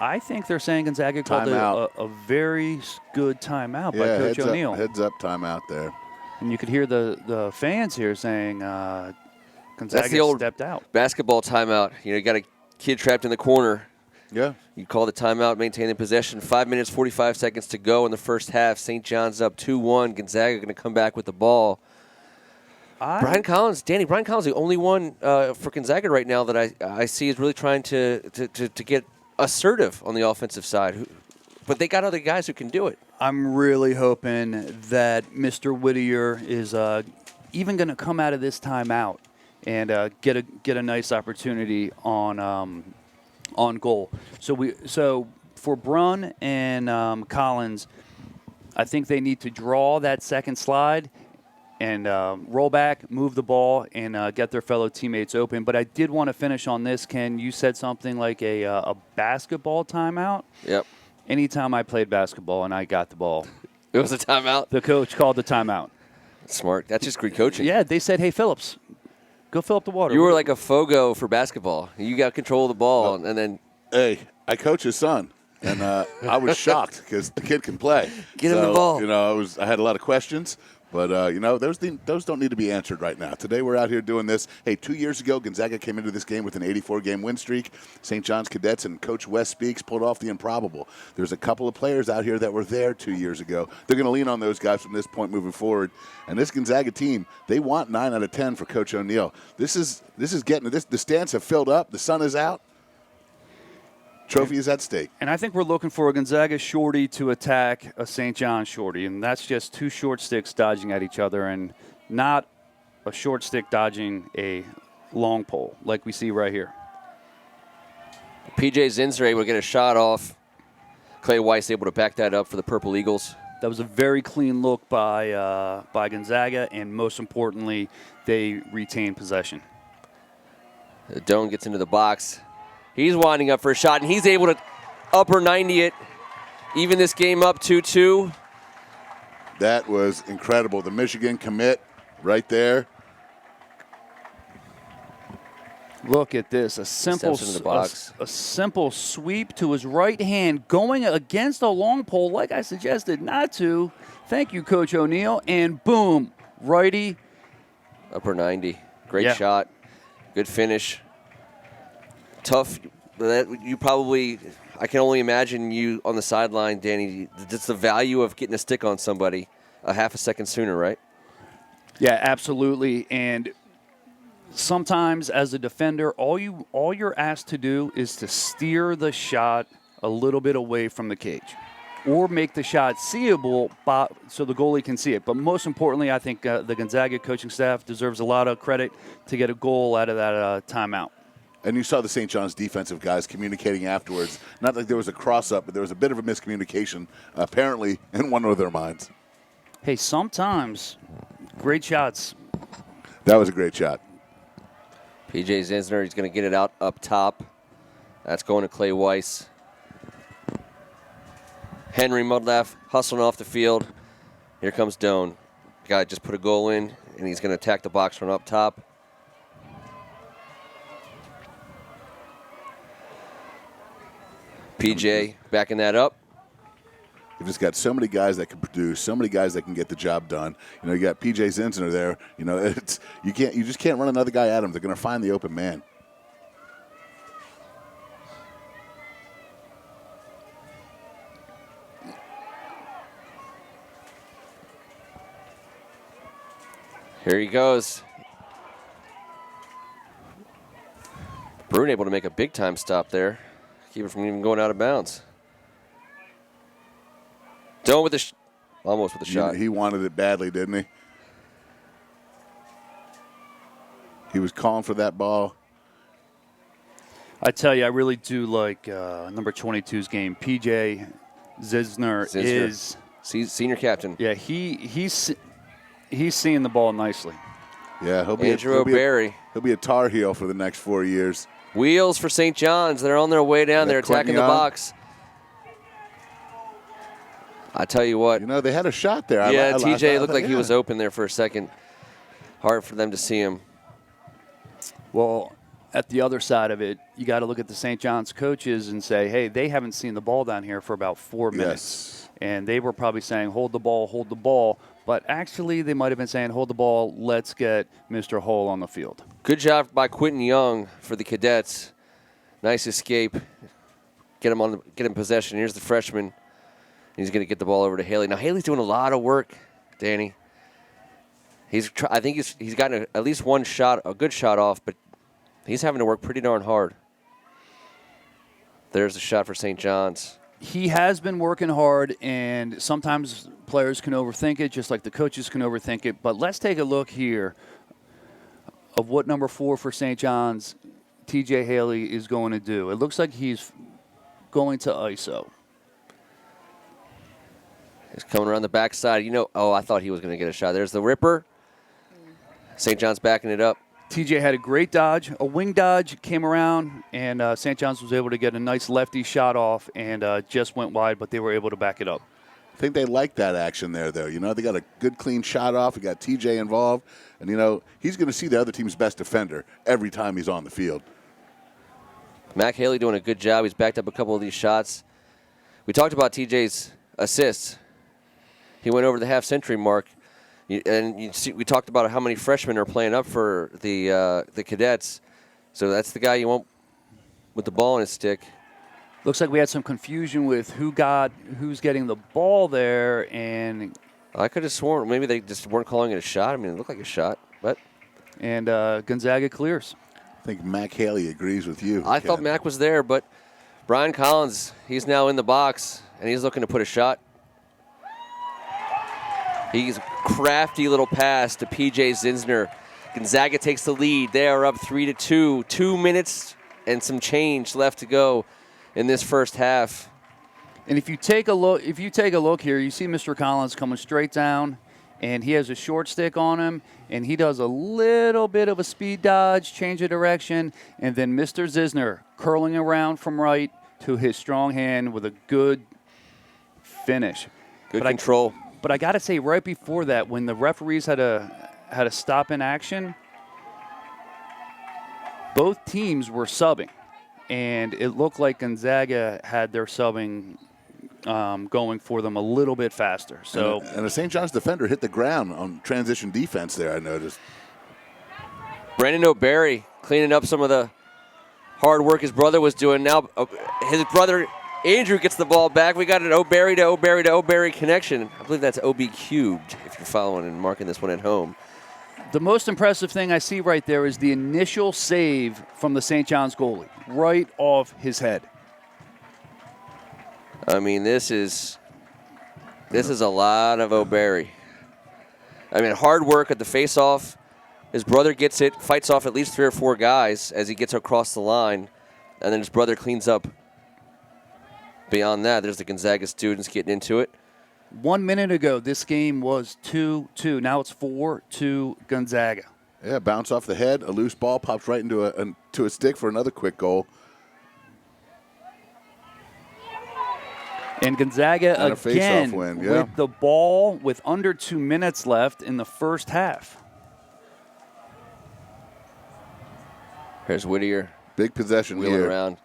I think they're saying Gonzaga called a very good timeout by Coach O'Neill. Heads up timeout there. And you could hear the fans here saying Gonzaga stepped out. Basketball timeout. You got a kid trapped in the corner. Yeah. You call the timeout, maintain the possession. 5 minutes, 45 seconds to go in the first half. St. John's up 2-1. Gonzaga going to come back with the ball. Brian Collins, the only one for Gonzaga right now that I see is really trying to get assertive on the offensive side. But they got other guys who can do it. I'm really hoping that Mr. Whittier is even going to come out of this timeout and get a nice opportunity on goal. So for Braun and Collins, I think they need to draw that second slide and roll back, move the ball, and get their fellow teammates open. But I did want to finish on this, Ken. You said something like a basketball timeout. Yep. Anytime I played basketball and I got the ball, it was a timeout. The coach called the timeout. Smart. That's just great coaching. Yeah, they said, hey, Phillips, go fill up the water. You were like a Fogo for basketball. You got control of the ball, and then. Hey, I coach his son. and I was shocked because the kid can play. Get him the ball. You know, I had a lot of questions. But, you know, those don't need to be answered right now. Today we're out here doing this. Hey, 2 years ago, Gonzaga came into this game with an 84-game win streak. St. John's Cadets and Coach Wes Speaks pulled off the improbable. There's a couple of players out here that were there 2 years ago. They're going to lean on those guys from this point moving forward. And this Gonzaga team, they want 9 out of 10 for Coach O'Neill. This is getting this. The stands have filled up. The sun is out. Trophy is at stake. And I think we're looking for a Gonzaga shorty to attack a St. John shorty, and that's just 2 short sticks dodging at each other and not a short stick dodging a long pole like we see right here. PJ Zinsner able to get a shot off. Clay Weiss able to back that up for the Purple Eagles. That was a very clean look by Gonzaga, and most importantly, they retain possession. Doan gets into the box. He's winding up for a shot, and he's able to upper 90 it. Even this game up 2-2. That was incredible. The Michigan commit right there. Look at this, a simple sweep to his right hand, going against a long pole like I suggested not to. Thank you, Coach O'Neill, and boom, righty. Upper 90, great shot, good finish. Tough. You probably, I can only imagine you on the sideline, Danny. That's the value of getting a stick on somebody a half a second sooner, right? Yeah, absolutely. And sometimes as a defender, all you're asked to do is to steer the shot a little bit away from the cage, or make the shot seeable so the goalie can see it. But most importantly, I think the Gonzaga coaching staff deserves a lot of credit to get a goal out of that timeout. And you saw the St. John's defensive guys communicating afterwards. Not like there was a cross-up, but there was a bit of a miscommunication, apparently, in one of their minds. Hey, sometimes great shots. That was a great shot. PJ Zinsner, he's going to get it out up top. That's going to Clay Weiss. Henry Mudlaff hustling off the field. Here comes Doan. Guy just put a goal in, and he's going to attack the box from up top. PJ backing that up. You've just got so many guys that can produce, so many guys that can get the job done. You know, you got PJ Zinsner there. You know, you just can't run another guy at him. They're going to find the open man. Here he goes. Braun able to make a big time stop there. Keep it from even going out of bounds. Doan with the almost with the shot. He wanted it badly, didn't he? He was calling for that ball. I tell you, I really do like number 22's game. PJ Zinsner is senior captain. Yeah, he's seeing the ball nicely. Yeah, he'll be a Tar Heel for the next 4 years. Wheels for St. John's. They're on their way down. They're attacking the box. I tell you what. You know, they had a shot there. Yeah, TJ looked like he was open there for a second. Hard for them to see him. Well, at the other side of it, you got to look at the St. John's coaches and say, hey, they haven't seen the ball down here for about 4 minutes. And they were probably saying, hold the ball, hold the ball. But actually, they might have been saying, hold the ball, let's get Mr. Hull on the field. Good job by Quentin Young for the Cadets. Nice escape. Get him possession. Here's the freshman. He's going to get the ball over to Haley. Now, Haley's doing a lot of work, Danny. I think he's gotten at least one shot, a good shot off, but he's having to work pretty darn hard. There's the shot for St. John's. He has been working hard, and sometimes players can overthink it, just like the coaches can overthink it. But let's take a look here of what number 4 for St. John's, TJ Haley, is going to do. It looks like he's going to ISO. He's coming around the backside. I thought he was going to get a shot. There's the ripper. St. John's backing it up. TJ had a great dodge, a wing dodge, came around, and St. John's was able to get a nice lefty shot off and just went wide, but they were able to back it up. I think they like that action there, though. You know, they got a good, clean shot off. We got TJ involved. And, he's going to see the other team's best defender every time he's on the field. Mac Haley doing a good job. He's backed up a couple of these shots. We talked about TJ's assists. He went over the half-century mark. And you see, we talked about how many freshmen are playing up for the Cadets. So that's the guy you want with the ball in his stick. Looks like we had some confusion with who's getting the ball there, and I could have sworn maybe they just weren't calling it a shot. I mean, it looked like a shot, but Gonzaga clears. I think Mac Haley agrees with you. I thought Mac was there, but Brian Collins, he's now in the box, and he's looking to put a shot. He's a crafty little pass to P.J. Zinsner. Gonzaga takes the lead. They are up 3-2. 2 minutes and some change left to go in this first half. And if you take a look here, you see Mr. Collins coming straight down, and he has a short stick on him, and he does a little bit of a speed dodge, change of direction, and then Mr. Zinsner curling around from right to his strong hand with a good finish. Good control. But I got to say, right before that, when the referees had a stop in action, both teams were subbing, and it looked like Gonzaga had their subbing going for them a little bit faster. So, and the St. John's defender hit the ground on transition defense there, I noticed. Brandon O'Barry cleaning up some of the hard work his brother was doing. Now his brother Andrew gets the ball back. We got an O'Barry to O'Barry to O'Barry connection. I believe that's OB cubed if you're following and marking this one at home. The most impressive thing I see right there is the initial save from the St. John's goalie, right off his head. I mean, this is a lot of O'Barry. I mean, hard work at the face-off. His brother gets it, fights off at least 3 or 4 guys as he gets across the line, and then his brother cleans up. Beyond that, there's the Gonzaga students getting into it. 1 minute ago, this game was 2-2. Now it's 4-2 Gonzaga. Yeah, bounce off the head, a loose ball pops right into a stick for another quick goal. And Gonzaga and again win, yeah. with the ball with under 2 minutes left in the first half. Here's Whittier. Big possession wheeling here. Around.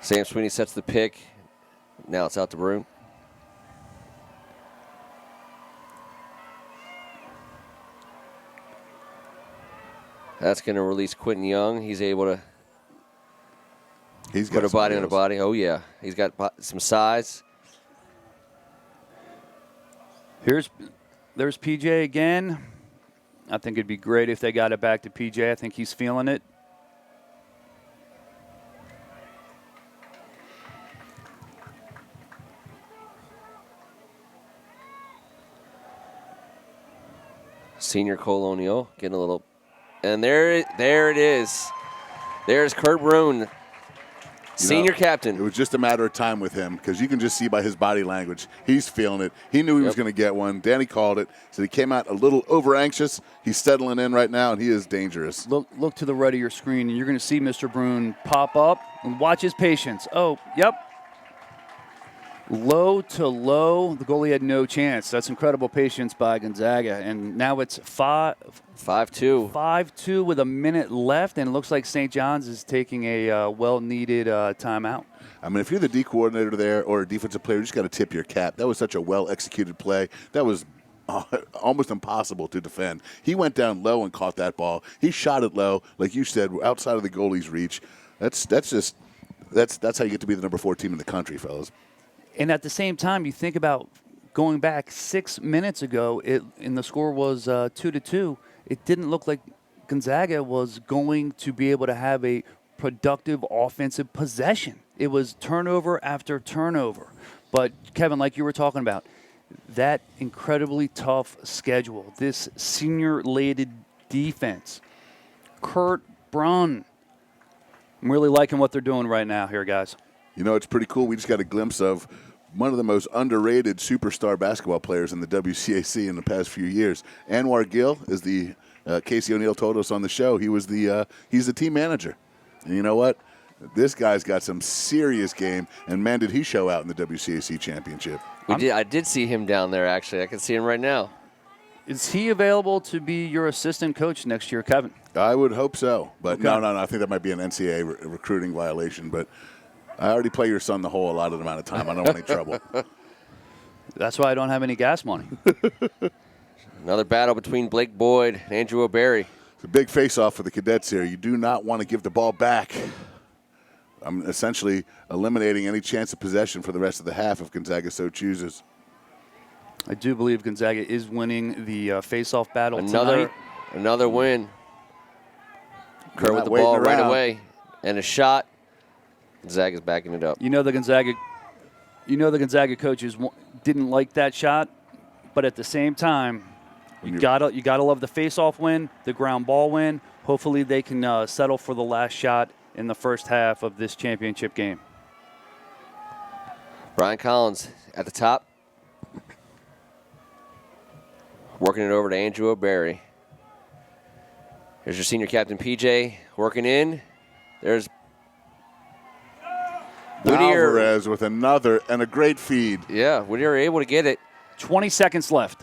Sam Sweeney sets the pick. Now it's out to Braun. That's going to release Quentin Young. He's able to put a body on a body. Oh, yeah. He's got some size. There's PJ again. I think it'd be great if they got it back to PJ. I think he's feeling it. Senior Cole O'Neill getting a little, and there it is. There's Kurt Braun, senior captain. It was just a matter of time with him because you can just see by his body language. He's feeling it. He knew he was going to get one. Danny called it. So he came out a little over anxious. He's settling in right now, and he is dangerous. Look to the right of your screen, and you're going to see Mr. Braun pop up and watch his patience. Oh, yep. Low to low, the goalie had no chance. That's incredible patience by Gonzaga. And now it's 5-2. 5-2 with a minute left, and it looks like St. John's is taking a well-needed timeout. I mean, if you're the D coordinator there or a defensive player, you just got to tip your cap. That was such a well-executed play. That was almost impossible to defend. He went down low and caught that ball. He shot it low, like you said, outside of the goalie's reach. That's how you get to be the number 4 team in the country, fellas. And at the same time, you think about going back 6 minutes ago, and the score was 2-2. It didn't look like Gonzaga was going to be able to have a productive offensive possession. It was turnover after turnover. But, Kevin, like you were talking about, that incredibly tough schedule, this senior-laden defense, Kurt Braun. I'm really liking what they're doing right now here, guys. You know, it's pretty cool. We just got a glimpse of one of the most underrated superstar basketball players in the WCAC in the past few years. Anwar Gill is the Casey O'Neill told us on the show. He's the team manager. And you know what? This guy's got some serious game. And man, did he show out in the WCAC championship? I did see him down there. Actually, I can see him right now. Is he available to be your assistant coach next year, Kevin? I would hope so. But Okay. no. I think that might be an NCAA recruiting violation. But I already play your son the whole allotted amount of time. I don't want any trouble. That's why I don't have any gas money. Another battle between Blake Boyd and Andrew O'Barry. It's a big face-off for the cadets here. You do not want to give the ball back. I'm essentially eliminating any chance of possession for the rest of the half if Gonzaga so chooses. I do believe Gonzaga is winning the face-off battle tonight. Another win. Kerr with the waiting ball right around. away. And a shot. Gonzaga's backing it up. You know the Gonzaga coaches didn't like that shot, but at the same time, you gotta love the face-off win, the ground ball win. Hopefully they can settle for the last shot in the first half of this championship game. Brian Collins at the top. Working it over to Andrew O'Barry. Here's your senior captain, PJ, working in. There's Whittier. Alvarez with another and a great feed. Yeah, Whittier able to get it. 20 seconds left.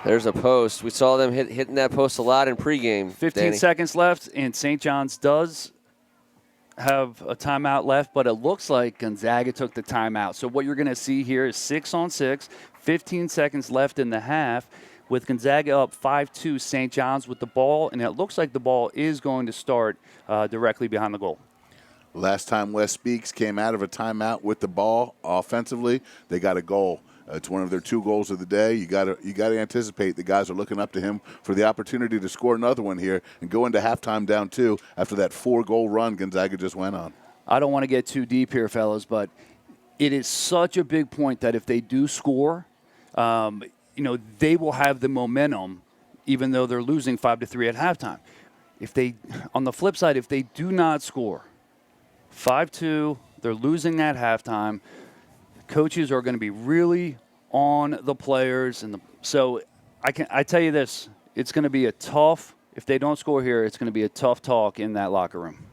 There's a post. We saw them hitting that post a lot in pregame. 15 Danny. seconds left, and St. John's does have a timeout left, but it looks like Gonzaga took the timeout. So what you're going to see here is 6-on-6, 15 seconds left in the half, with Gonzaga up 5-2, St. John's with the ball, and it looks like the ball is going to start directly behind the goal. Last time Wes Speaks came out of a timeout with the ball offensively, they got a goal. It's one of their 2 goals of the day. You got to anticipate the guys are looking up to him for the opportunity to score another one here and go into halftime down 2 after that 4-goal run Gonzaga just went on. I don't want to get too deep here, fellas, but it is such a big point that if they do score, they will have the momentum, even though they're losing 5-3 at halftime. On the flip side, if they do not score, 5-2, they're losing at halftime. Coaches are going to be really on the players, so I tell you this: it's going to be a tough. If they don't score here, it's going to be a tough talk in that locker room.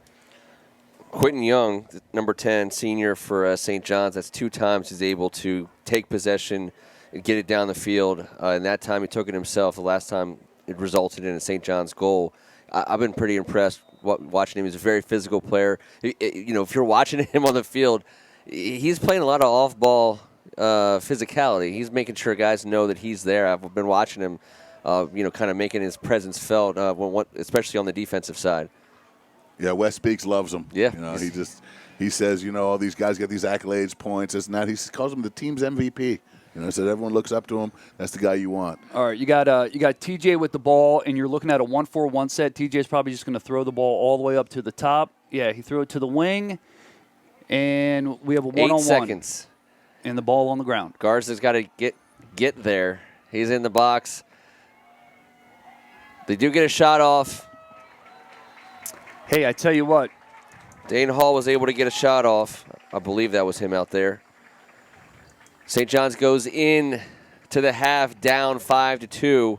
Quentin Young, number 10, senior for St. John's. That's 2 times he's able to take possession and get it down the field. And that time he took it himself. The last time it resulted in a St. John's goal. I've been pretty impressed watching him. He's a very physical player. If you're watching him on the field, he's playing a lot of off-ball physicality. He's making sure guys know that he's there. I've been watching him, kind of making his presence felt, especially on the defensive side. Yeah, Wes Speaks loves him. Yeah. He says, all these guys get these accolades, points, this and that. He calls him the team's MVP. So everyone looks up to him. That's the guy you want. All right, you got TJ with the ball, and you're looking at a 1-4-1 set. TJ's probably just going to throw the ball all the way up to the top. Yeah, he threw it to the wing, and we have a 1-on-1. 8 seconds. And the ball on the ground. Garza's got to get there. He's in the box. They do get a shot off. Hey, I tell you what. Dane Hall was able to get a shot off. I believe that was him out there. St. John's goes in to the half down 5-2.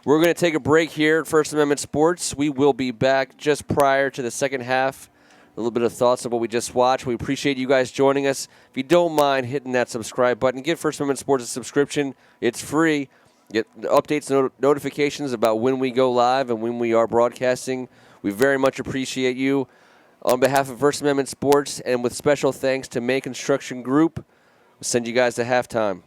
We're going to take a break here at First Amendment Sports. We will be back just prior to the second half. A little bit of thoughts on what we just watched. We appreciate you guys joining us. If you don't mind hitting that subscribe button, give First Amendment Sports a subscription. It's free. Get updates and notifications about when we go live and when we are broadcasting. We very much appreciate you. On behalf of First Amendment Sports and with special thanks to May Construction Group, we'll send you guys to halftime.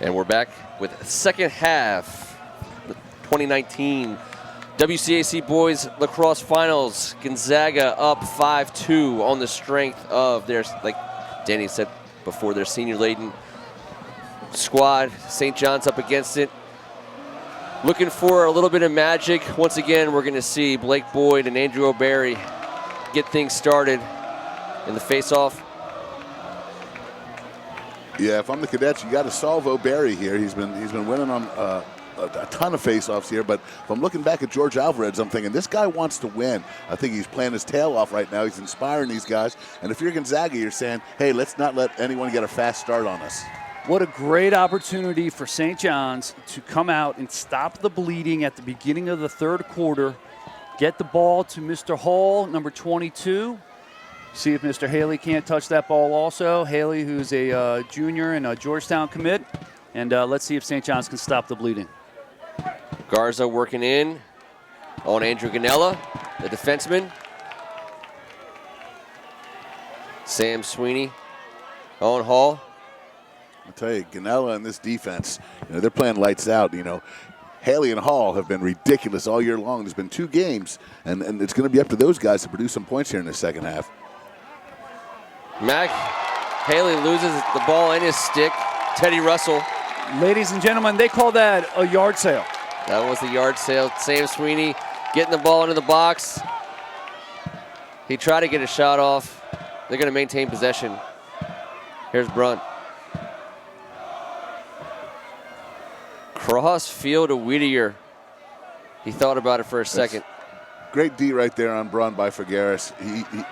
And we're back with second half, the 2019 WCAC Boys Lacrosse Finals. Gonzaga up 5-2 on the strength of their, like Danny said before, their senior-laden squad. St. John's up against it. Looking for a little bit of magic. Once again, we're going to see Blake Boyd and Andrew O'Barry get things started in the face-off. Yeah, if I'm the Cadets, you got to solve O'Barry here. He's been winning on a ton of face-offs here, but if I'm looking back at George Alvarez, I'm thinking this guy wants to win. I think he's playing his tail off right now. He's inspiring these guys. And if you're Gonzaga, you're saying, hey, let's not let anyone get a fast start on us. What a great opportunity for St. John's to come out and stop the bleeding at the beginning of the third quarter, get the ball to Mr. Hall, number 22. See if Mr. Haley can't touch that ball also. Haley, who's a junior and a Georgetown commit. And let's see if St. John's can stop the bleeding. Garza working in on Andrew Ganella, the defenseman. Sam Sweeney on Hall. I'll tell you, Ganella and this defense, they're playing lights out. Haley and Hall have been ridiculous all year long. There's been 2 games, and it's going to be up to those guys to produce some points here in the second half. Haley loses the ball and his stick. Teddy Russell. Ladies and gentlemen, they call that a yard sale. That was the yard sale. Sam Sweeney getting the ball into the box. He tried to get a shot off. They're going to maintain possession. Here's Braun. Cross field to Whittier. He thought about it for a second. Great D right there on Braun by Figueres.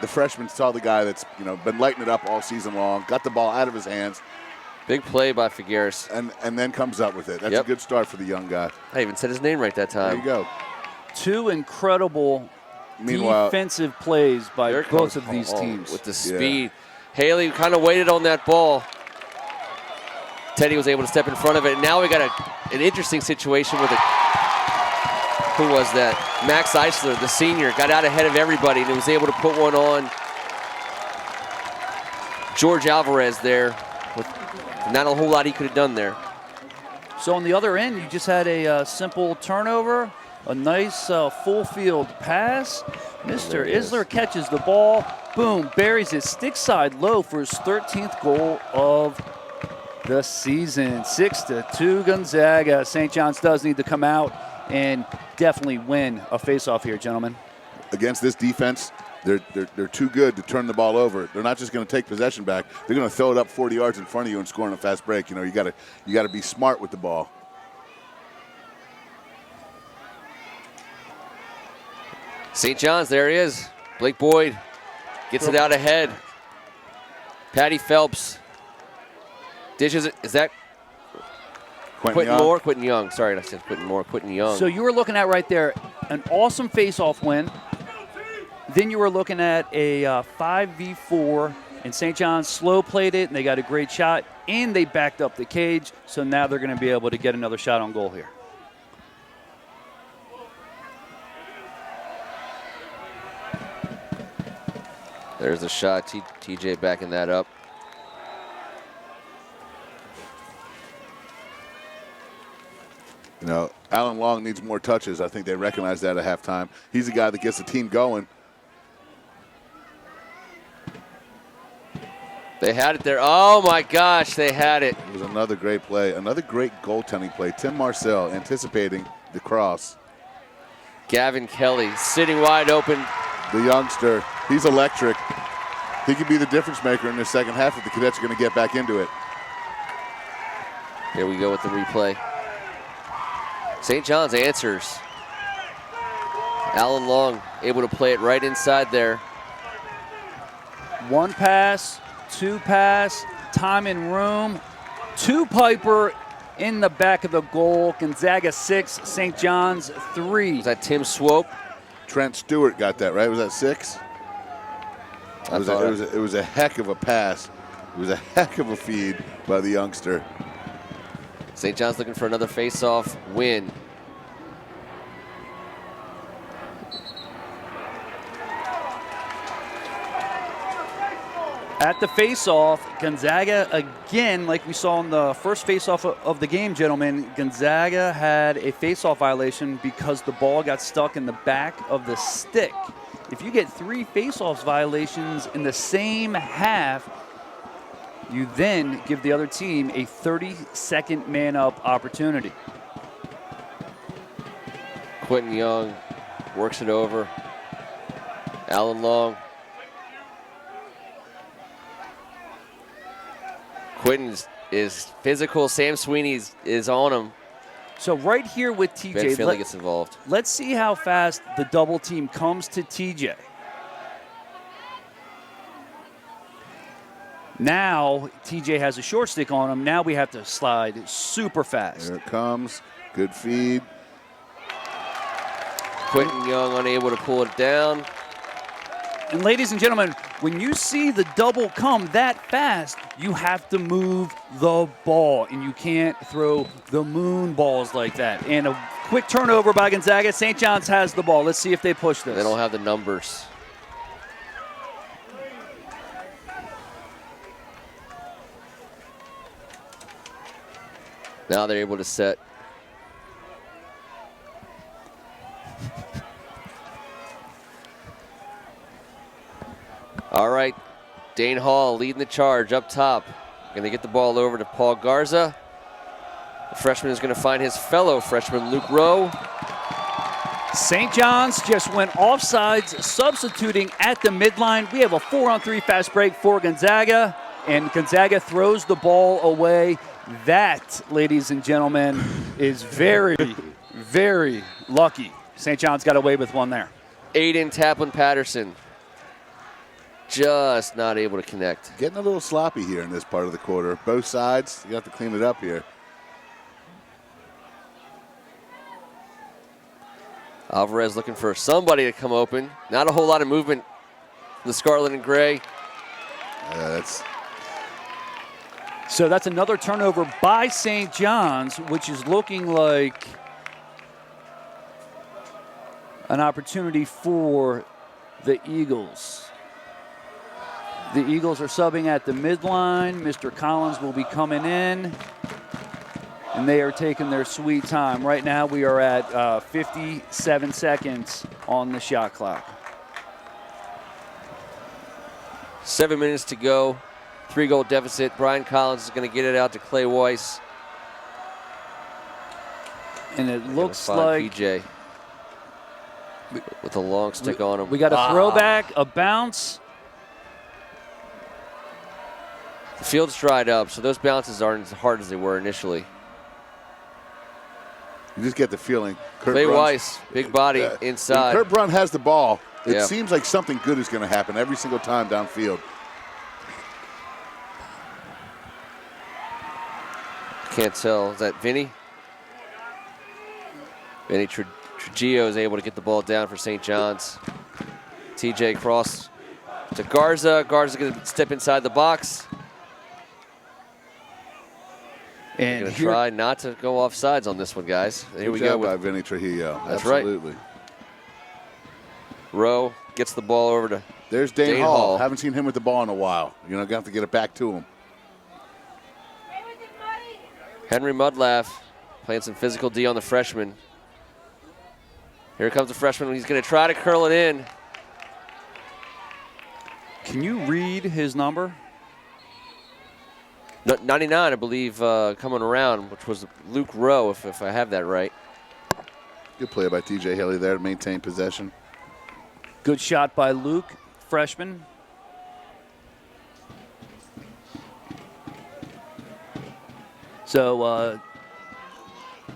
The freshman saw the guy that's been lighting it up all season long, got the ball out of his hands. Big play by Figueres. And then comes up with it. That's a good start for the young guy. I even said his name right that time. There you go. 2 incredible defensive plays by both of these teams. With the speed. Yeah. Haley kind of waited on that ball. Teddy was able to step in front of it. And now we got an interesting situation with who was that? Max Eisler, the senior, got out ahead of everybody and was able to put one on George Alvarez there. With not a whole lot he could have done there. So on the other end, you just had a simple turnover, a nice full field pass. Mr. Isler catches the ball, boom, buries it stick side low for his 13th goal of the season. 6-2 Gonzaga. St. John's does need to come out and definitely win a face-off here, gentlemen. Against this defense, they're too good to turn the ball over. They're not just going to take possession back. They're going to throw it up 40 yards in front of you and score on a fast break. You got to be smart with the ball. St. John's, there he is. Blake Boyd gets it out ahead. Patty Phelps dishes it. Is that Quentin Moore? Quentin Young. Sorry, I said Quentin Moore. Quentin Young. So you were looking at right there an awesome face-off win. Then you were looking at a 5v4, and St. John's slow played it, and they got a great shot, and they backed up the cage. So now they're going to be able to get another shot on goal here. There's a shot. TJ backing that up. Alan Long needs more touches. I think they recognize that at halftime. He's the guy that gets the team going. They had it there. Oh, my gosh, they had it. It was another great play, another great goaltending play. Tim Marcel anticipating the cross. Gavin Kelly sitting wide open. The youngster, he's electric. He could be the difference maker in the second half if the Cadets are going to get back into it. Here we go with the replay. St. John's answers. Alan Long able to play it right inside there. 1 pass, 2 pass, time and room, 2 Piper in the back of the goal. Gonzaga 6, St. John's 3. Was that Tim Swope? Trent Stewart got that, right? Was that 6? It was a heck of a pass. It was a heck of a feed by the youngster. St. John's looking for another face-off win. At the face-off, Gonzaga again, like we saw in the first face-off of the game, gentlemen, Gonzaga had a face-off violation because the ball got stuck in the back of the stick. If you get 3 face-offs violations in the same half, you then give the other team a 30-second man-up opportunity. Quentin Young works it over. Allen Long. Quentin is physical. Sam Sweeney is on him. So right here with TJ, Ben Finley gets involved. Let's see how fast the double team comes to TJ. Now TJ has a short stick on him. Now we have to slide super fast. There it comes. Good feed. Quentin Young unable to pull it down. And ladies and gentlemen, when you see the double come that fast, you have to move the ball, and you can't throw the moon balls like that. And a quick turnover by Gonzaga. St. John's has the ball. Let's see if they push this. They don't have the numbers. Now they're able to set. All right, Dane Hall leading the charge up top. Going to get the ball over to Paul Garza. The freshman is going to find his fellow freshman, Luke Rowe. St. John's just went offsides, substituting at the midline. We have a 4-on-3 fast break for Gonzaga, and Gonzaga throws the ball away. That, ladies and gentlemen, is very, very lucky. St. John's got away with one there. Aiden Taplin-Patterson just not able to connect. Getting a little sloppy here in this part of the quarter. Both sides, you have to clean it up here. Alvarez looking for somebody to come open. Not a whole lot of movement. The scarlet and gray. So that's another turnover by St. John's, which is looking like an opportunity for the Eagles. The Eagles are subbing at the midline. Mr. Collins will be coming in, and they are taking their sweet time. Right now we are at 57 seconds on the shot clock. 7 minutes to go. 3-goal deficit. Brian Collins is going to get it out to Clay Weiss. And it looks like PJ with a long stick on him. We got a throwback, a bounce. The field's dried up, so those bounces aren't as hard as they were initially. You just get the feeling. Clay Weiss, big body inside. When Kurt Braun has the ball, it Yeah. seems like something good is going to happen every single time downfield. Can't tell. Is that Vinny? Vinny Trujillo is able to get the ball down for St. John's. TJ cross to Garza. Garza's going to step inside the box. And Going to try not to go off sides on this one, guys. Here we Good job go. by Vinny Trujillo. That's right. Absolutely. Rowe gets the ball over to There's Dane Hall. Hall. Haven't seen him with the ball in a while. You're going to have to get it back to him. Henry Mudlaff playing some physical D on the freshman. Here comes the freshman. He's going to try to curl it in. Can you read his number? 99, I believe, coming around, which was Luke Rowe, if I have that right. Good play by TJ Haley there to maintain possession. Good shot by Luke, freshman. So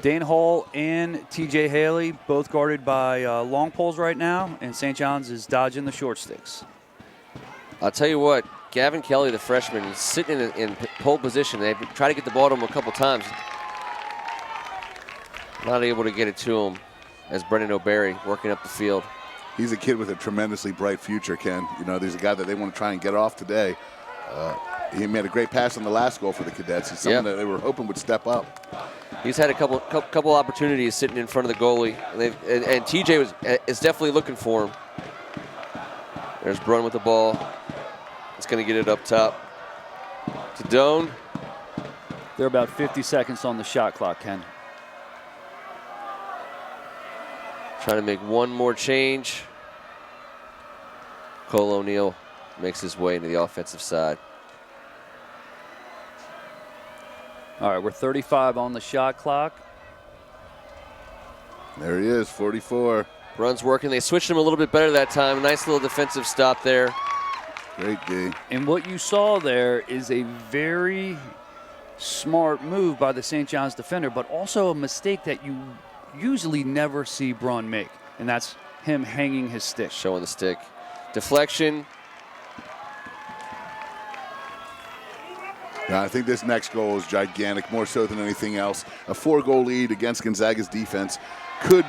Dane Hall and TJ Haley both guarded by long poles right now, and St. John's is dodging the short sticks. I'll tell you what, Gavin Kelly, the freshman, is sitting in pole position. They tried to get the ball to him a couple times. Not able to get it to him as Brendan O'Barry working up the field. He's a kid with a tremendously bright future, Ken. You know, there's a guy that they want to try and get off today. He made a great pass on the last goal for the Cadets. He's someone that they were hoping would step up. He's had a couple opportunities sitting in front of the goalie, and TJ is definitely looking for him. There's Braun with the ball. is going to get it up top to Doan. They're about 50 seconds on the shot clock, Ken. Trying to make one more change. Cole O'Neill makes his way into the offensive side. All right, we're 35 on the shot clock. There he is, 44. Runs working. They switched him a little bit better that time. Nice little defensive stop there. Great D. And what you saw there is a very smart move by the St. John's defender, but also a mistake that you usually never see Braun make, and that's him hanging his stick. Showing the stick. Deflection. I think this next goal is gigantic, more so than anything else. A 4-goal lead against Gonzaga's defense could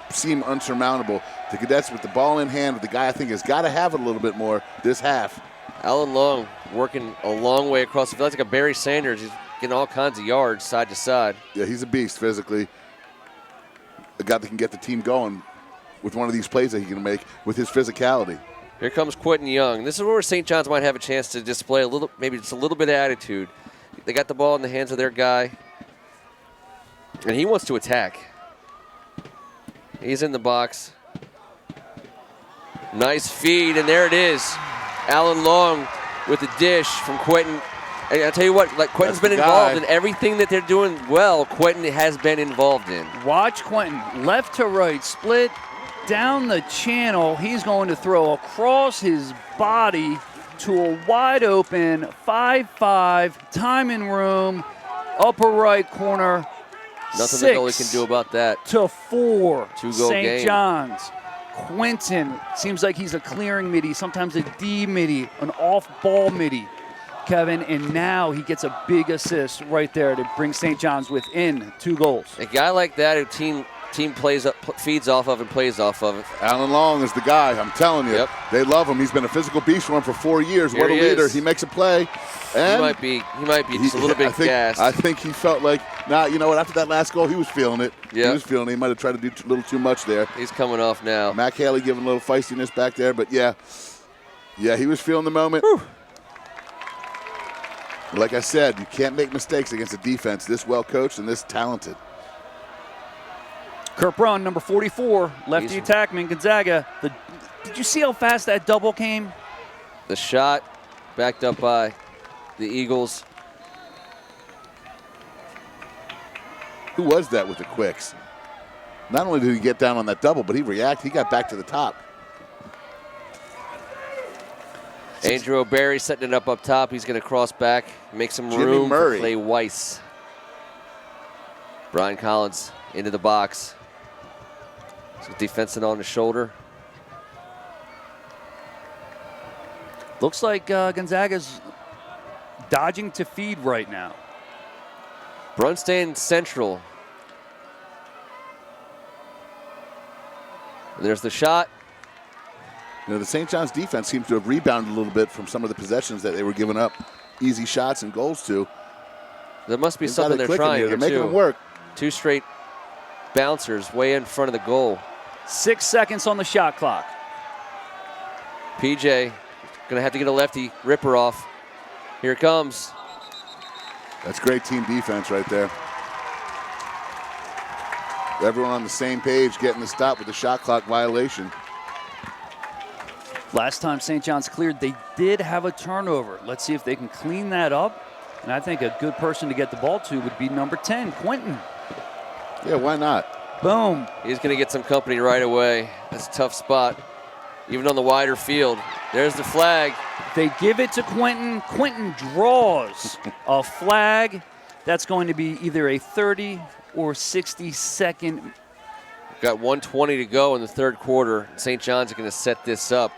seem unsurmountable. The Cadets with the ball in hand, with the guy I think has got to have it a little bit more this half. Alan Long working a long way across the field. That's like a Barry Sanders. He's getting all kinds of yards side to side. Yeah, he's a beast physically. A guy that can get the team going with one of these plays that he can make with his physicality. Here comes Quentin Young. This is where St. John's might have a chance to display a little, maybe just a little bit of attitude. They got the ball in the hands of their guy, and he wants to attack. He's in the box. Nice feed, and there it is. Alan Long with the dish from Quentin. And I'll tell you what, like Quentin's been involved in everything that they're doing well. Quentin has been involved in. Watch Quentin, left to right, split down the channel. He's going to throw across his body to a wide open 5-5, time and room, upper right corner. Nothing the goalie can do about that. 6-4, 2-goal St. game. John's. Quentin seems like he's a clearing midi, sometimes a D midi, an off-ball midi, Kevin, and now he gets a big assist right there to bring St. John's within 2 goals. A guy like that who team plays up, feeds off of and plays off of. Alan Long is the guy, I'm telling you. Yep. They love him. He's been a physical beast for him for 4 years. Here What a he leader. is. He makes a play. And He might be just a little bit gassed. I think he felt like, you know what, after that last goal, he was feeling it. Yeah. He was feeling it. He might have tried to do a little too much there. He's coming off now. Mac Haley giving a little feistiness back there, but yeah, he was feeling the moment. Whew. Like I said, you can't make mistakes against a defense this well coached and this talented. Kurt Braun, number 44, lefty attackman, Gonzaga. Did you see how fast that double came? The shot backed up by the Eagles. Who was that with the quicks? Not only did he get down on that double, but he got back to the top. Andrew O'Barry setting it up top. He's going to cross back, make some Jimmy room Murray. for Clay Weiss. Brian Collins into the box. So defensive on the shoulder. Looks like Gonzaga's dodging to feed right now. Brunstein Central. There's the shot. You know, the St. John's defense seems to have rebounded a little bit from some of the possessions that they were giving up easy shots and goals to. There must be something they're trying here, They're making too. them work. 2 straight bouncers way in front of the goal. 6 seconds on the shot clock. PJ going to have to get a lefty ripper off. Here it comes. That's great team defense right there. Everyone on the same page getting the stop with the shot clock violation. Last time St. John's cleared, they did have a turnover. Let's see if they can clean that up. And I think a good person to get the ball to would be number 10, Quentin. Yeah, why not? Boom. He's going to get some company right away. That's a tough spot, even on the wider field. There's the flag. They give it to Quentin. Quentin draws a flag. That's going to be either a 30 or 60-second. Got 1:20 to go in the third quarter. St. John's are going to set this up.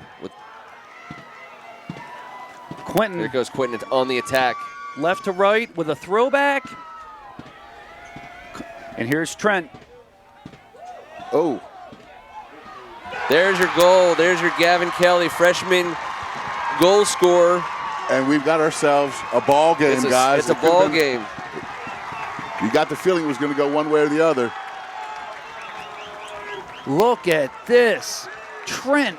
Quentin. Here goes Quentin on the attack. Left to right with a throwback. And here's Trent. Oh. There's your goal. There's your Gavin Kelly, freshman goal scorer. And we've got ourselves a ball game, guys. It's a ball game. You got the feeling it was going to go one way or the other. Look at this. Trent.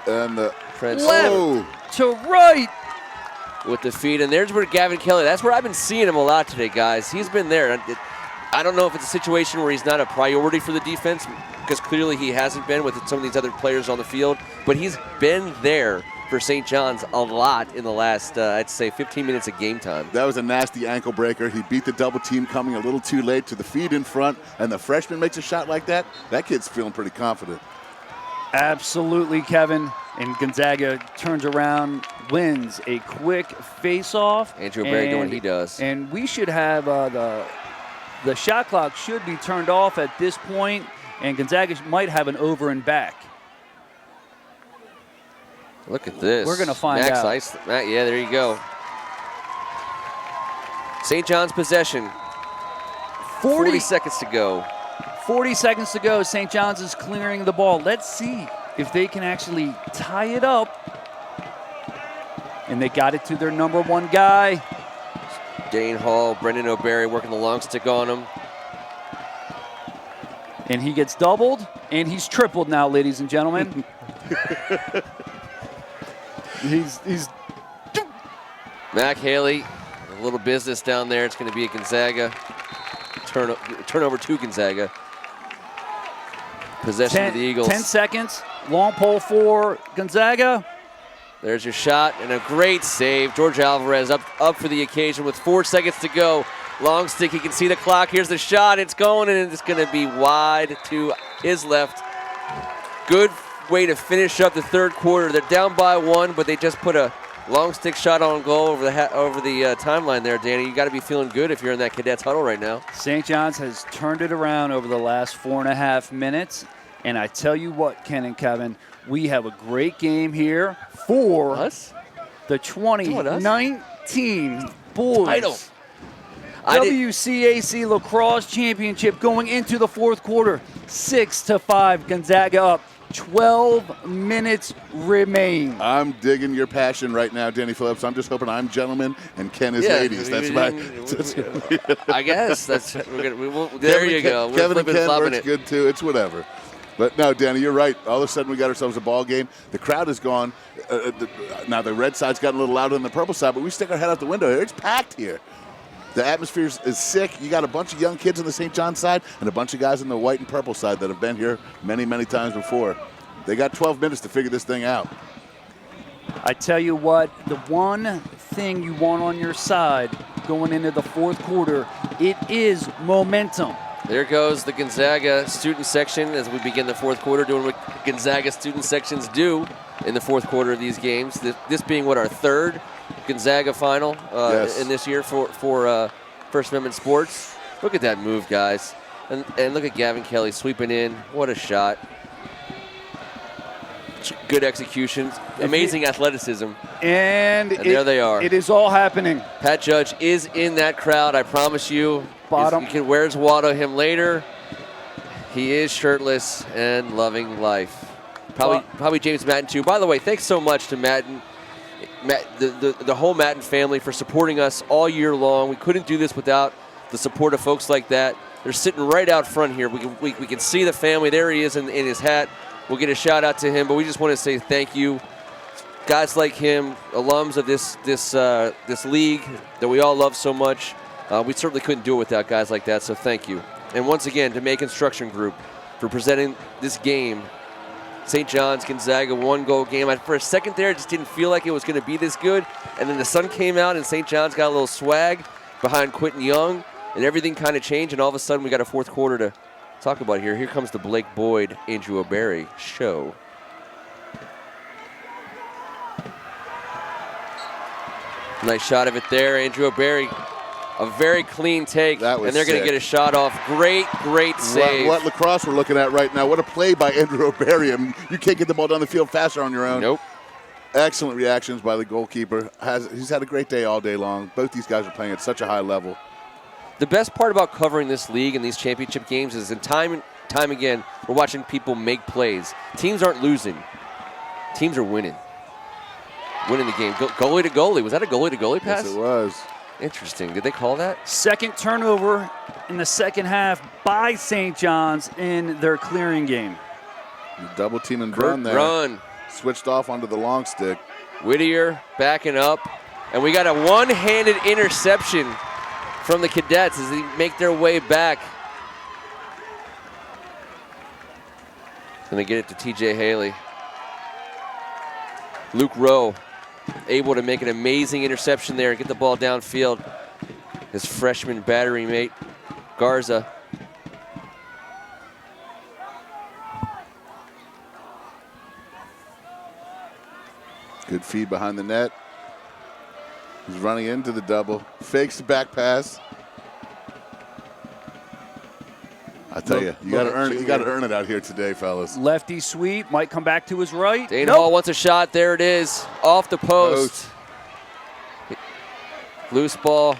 And the Trent. oh, to right. With the feed, and there's where Gavin Taylor, that's where I've been seeing him a lot today, guys. He's been there. I don't know if it's a situation where he's not a priority for the defense, because clearly he hasn't been with some of these other players on the field, but he's been there for St. John's a lot in the last, I'd say, 15 minutes of game time. That was a nasty ankle breaker. He beat the double team coming a little too late to the feed in front, and the freshman makes a shot like that. That kid's feeling pretty confident. Absolutely, Kevin. And Gonzaga turns around, wins a quick face-off. Andrew Berry doing what he does. And we should have the shot clock should be turned off at this point, and Gonzaga might have an over and back. Look at this. We're going to find out. Yeah, there you go. St. John's possession. 40 seconds to go. 40 seconds to go. St. John's is clearing the ball. Let's see if they can actually tie it up. And they got it to their number one guy. Dane Hall, Brendan O'Barry working the long stick on him. And he gets doubled, and he's tripled now, ladies and gentlemen. he's Mac Haley, a little business down there. It's going to be a Gonzaga. Turnover to Gonzaga. Possession of the Eagles. 10 seconds. Long pole for Gonzaga. There's your shot and a great save. George Alvarez up for the occasion with 4 seconds to go. Long stick, he can see the clock. Here's the shot. It's going, and it's going to be wide to his left. Good way to finish up the third quarter. They're down by one, but they just put a long stick shot on goal over the timeline there, Danny. You got to be feeling good if you're in that Cadets huddle right now. St. John's has turned it around over the last 4.5 minutes. And I tell you what, Ken and Kevin, we have a great game here for us? The 2019 boys title. WCAC Lacrosse Championship going into the fourth quarter. 6-5, Gonzaga up. 12 minutes remain. I'm digging your passion right now, Danny Phillips. I'm just hoping I'm gentleman and Ken is ladies. That's my. I guess that's. There you go. Kevin and Ken works it. Good too. It's whatever. But no, Danny, you're right. All of a sudden, we got ourselves a ball game. The crowd is gone. Now the red side's gotten a little louder than the purple side, but we stick our head out the window here. It's packed here. The atmosphere is sick. You got a bunch of young kids on the St. John side and a bunch of guys on the white and purple side that have been here many, many times before. They got 12 minutes to figure this thing out. I tell you what, the one thing you want on your side going into the fourth quarter, it is momentum. There goes the Gonzaga student section as we begin the fourth quarter, doing what Gonzaga student sections do in the fourth quarter of these games. This being what, our third Gonzaga final in this year for First Amendment Sports. Look at that move, guys. And look at Gavin Kelly sweeping in. What a shot. Good execution. Amazing athleticism. And there they are. It is all happening. Pat Judge is in that crowd, I promise you. Bottom. You can Where's Watto him later. He is shirtless and loving life. Probably James Madden too. By the way, thanks so much to Madden. The whole Madden family for supporting us all year long. We couldn't do this without the support of folks like that. They're sitting right out front here. We can see the family. There he is in his hat. We'll get a shout out to him, but we just want to say thank you. Guys like him, alums of this league that we all love so much. We certainly couldn't do it without guys like that, so thank you. And once again, to May Construction Group for presenting this game. St. John's Gonzaga 1-goal game. For a second there, it just didn't feel like it was going to be this good. And then the sun came out, and St. John's got a little swag behind Quentin Young, and everything kind of changed. And all of a sudden, we got a fourth quarter to talk about here. Here comes the Blake Boyd, Andrew O'Barry show. Nice shot of it there, Andrew O'Barry. A very clean take, and they're going to get a shot off. Great save. What lacrosse we're looking at right now. What a play by Andrew O'Barry. I mean, you can't get the ball down the field faster on your own. Nope. Excellent reactions by the goalkeeper. He's had a great day all day long. Both these guys are playing at such a high level. The best part about covering this league and these championship games is time and time again, we're watching people make plays. Teams aren't losing. Teams are winning. Winning the game. Goalie to goalie. Was that a goalie to goalie pass? Yes, it was. Interesting. Did they call that? Second turnover in the second half by St. John's in their clearing game. Double teaming Braun there. Braun. Switched off onto the long stick. Whittier backing up. And we got a one-handed interception from the Cadets as they make their way back. Gonna get it to TJ Haley. Luke Rowe able to make an amazing interception there and get the ball downfield. His freshman battery mate, Garza. Good feed behind the net. He's running into the double. Fakes the back pass. I tell you, you got to earn it. You got to earn it out here today, fellas. Lefty sweep, might come back to his right. Dane Hall wants a shot. There it is, off the post. Loose ball.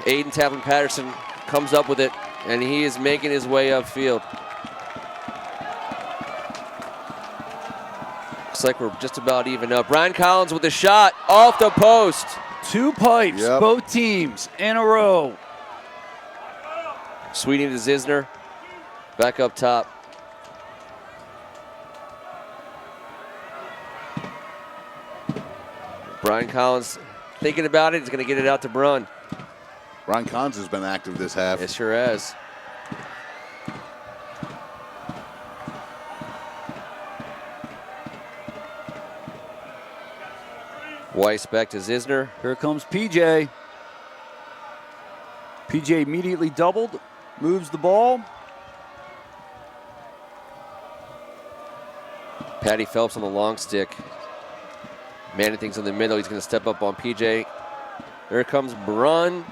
Aiden Tappan-Patterson comes up with it, and he is making his way upfield. Looks like we're just about even up. Brian Collins with a shot off the post. 2 pipes, both teams in a row. Sweeney to Zisner, back up top. Brian Collins thinking about it. He's going to get it out to Braun. Brian Collins has been active this half. It sure has. Weiss back to Zisner. Here comes PJ. PJ immediately doubled, moves the ball. Patty Phelps on the long stick. Mannington's in the middle. He's going to step up on PJ. There comes Braun.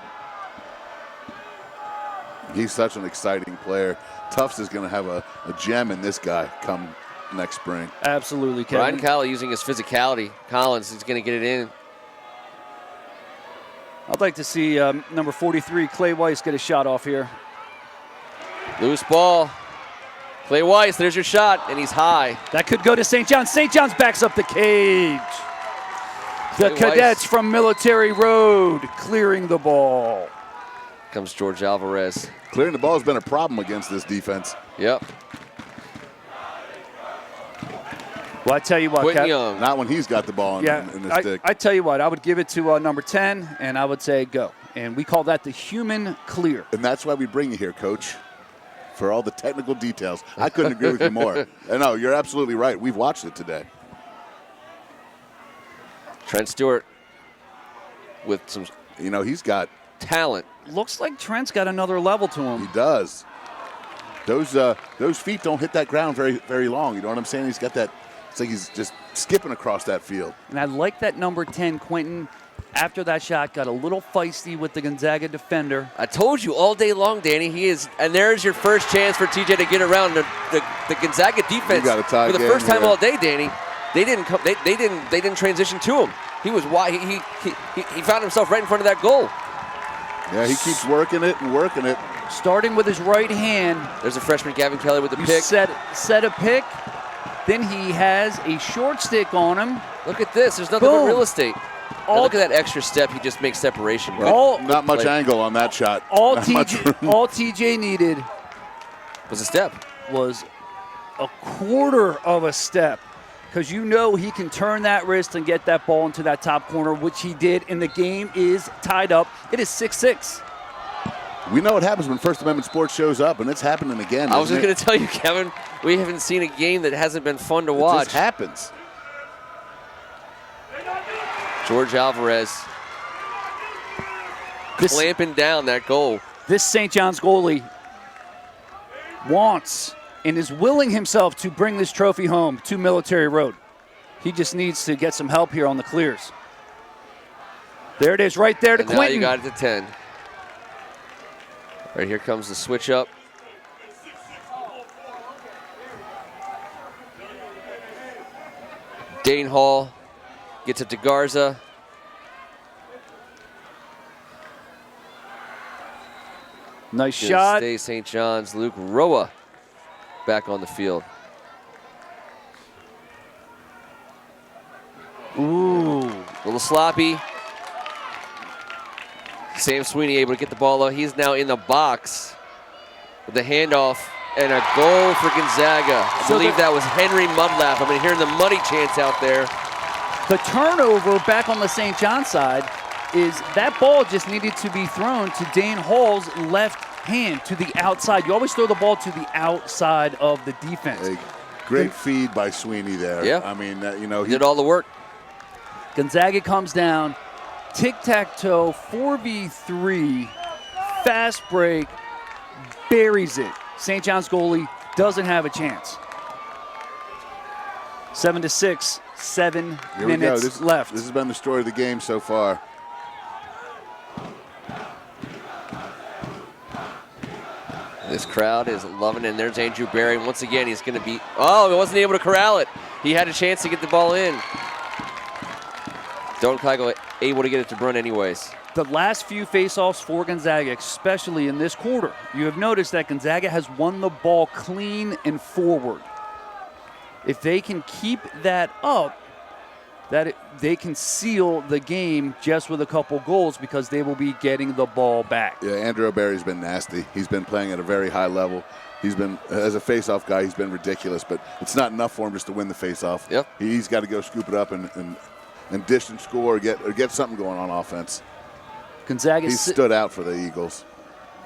He's such an exciting player. Tufts is going to have a gem in this guy come next spring. Absolutely, Kevin. Brian Cowley using his physicality. Collins is going to get it in. I'd like to see number 43, Clay Weiss, get a shot off here. Loose ball. Clay Weiss, there's your shot, and he's high. That could go to St. John's. St. John's backs up the cage. The Clay Cadets Weiss. from Military Road clearing the ball. Comes George Alvarez. Clearing the ball has been a problem against this defense. Yep. Well, I tell you what, Quentin Kev, Young. Not when he's got the ball in the stick. I tell you what, I would give it to number 10, and I would say go. And we call that the human clear. And that's why we bring you here, Coach, for all the technical details. I couldn't agree with you more. And no, you're absolutely right. We've watched it today. Trent Stewart with some he's got talent. Looks like Trent's got another level to him. He does. Those feet don't hit that ground very, very long. You know what I'm saying? He's got that. It's like he's just skipping across that field. And I like that number 10, Quentin, after that shot, got a little feisty with the Gonzaga defender. I told you all day long, Danny. He is, and there's your first chance for TJ to get around the Gonzaga defense got a tie for the game first time here. all day, Danny. They didn't transition to him. He was wide. He found himself right in front of that goal. Yeah, he keeps working it and working it. Starting with his right hand. There's a freshman, Gavin Taylor, with the You pick. set a pick. Then he has a short stick on him. Look at this. There's nothing but Boom. real estate. Now look at that extra step. He just makes separation. Not much angle on that shot. All Not much room. TJ needed was a step. Was a quarter of a step. Because he can turn that wrist and get that ball into that top corner, which he did, and the game is tied up. It is 6-6. We know what happens when First Amendment Sports shows up, and it's happening again. I was just isn't going to tell you, Kevin, we haven't seen a game that hasn't been fun to watch. It just happens. George Alvarez clamping down that goal. This St. John's goalie wants and is willing himself to bring this trophy home to Military Road. He just needs to get some help here on the clears. There it is, right there to And now Quentin. you got it to 10. Right here comes the switch up. Dane Hall gets it to Garza. Nice shot. Stay St. John's. Luke Roa back on the field. Ooh. A little sloppy. Sam Sweeney able to get the ball out. He's now in the box with the handoff and a goal for Gonzaga. I believe that was Henry Mudlap. I've been hearing the muddy chants out there. The turnover back on the St. John side is that ball just needed to be thrown to Dane Hall's left hand to the outside. You always throw the ball to the outside of the defense. A great feed by Sweeney there. Yeah. I mean, He did all the work. Gonzaga comes down, tic-tac-toe, 4v3, fast break, buries it. St. John's goalie doesn't have a chance. 7-6, 7 minutes left. This has been the story of the game so far. This crowd is loving it, and there's Andrew Berry. Once again, he's going to be, he wasn't able to corral it. He had a chance to get the ball in. Don Keigle able to get it to Braun anyways. The last few faceoffs for Gonzaga, especially in this quarter, you have noticed that Gonzaga has won the ball clean and forward. If they can keep that up, they can seal the game just with a couple goals because they will be getting the ball back. Yeah, Andrew Berry's been nasty. He's been playing at a very high level. He's been, as a face-off guy, he's been ridiculous, but it's not enough for him just to win the face-off. Yep. He's got to go scoop it up and dish and score or get something going on offense. He's stood out for the Eagles.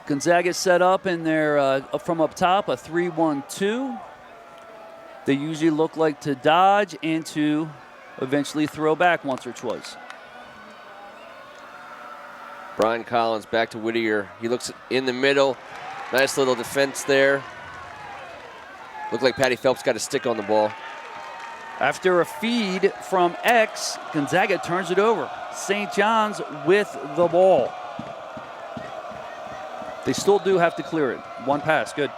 Gonzaga set up in their, from up top, a 3-1-2. They usually look like to dodge and to eventually throw back once or twice. Brian Collins back to Whittier. He looks in the middle. Nice little defense there. Looked like Patty Phelps got a stick on the ball. After a feed from X, Gonzaga turns it over. St. John's with the ball. They still do have to clear it. One pass, good.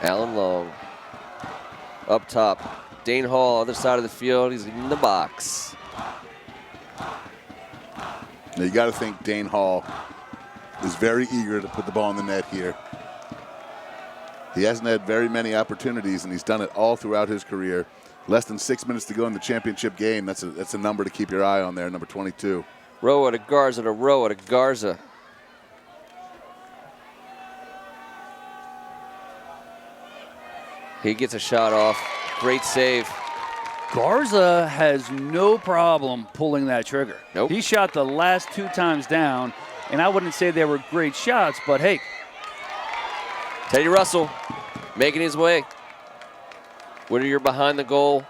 Alan Long up top. Dane Hall, other side of the field. He's in the box. Now you got to think Dane Hall is very eager to put the ball in the net here. He hasn't had very many opportunities, and he's done it all throughout his career. Less than 6 minutes to go in the championship game. That's a number to keep your eye on there, number 22. Roa to Garza to Roa to Garza. He gets a shot off. Great save. Garza has no problem pulling that trigger. Nope. He shot the last 2 times down, and I wouldn't say they were great shots, but hey. Teddy Russell making his way. Whittier behind the goal.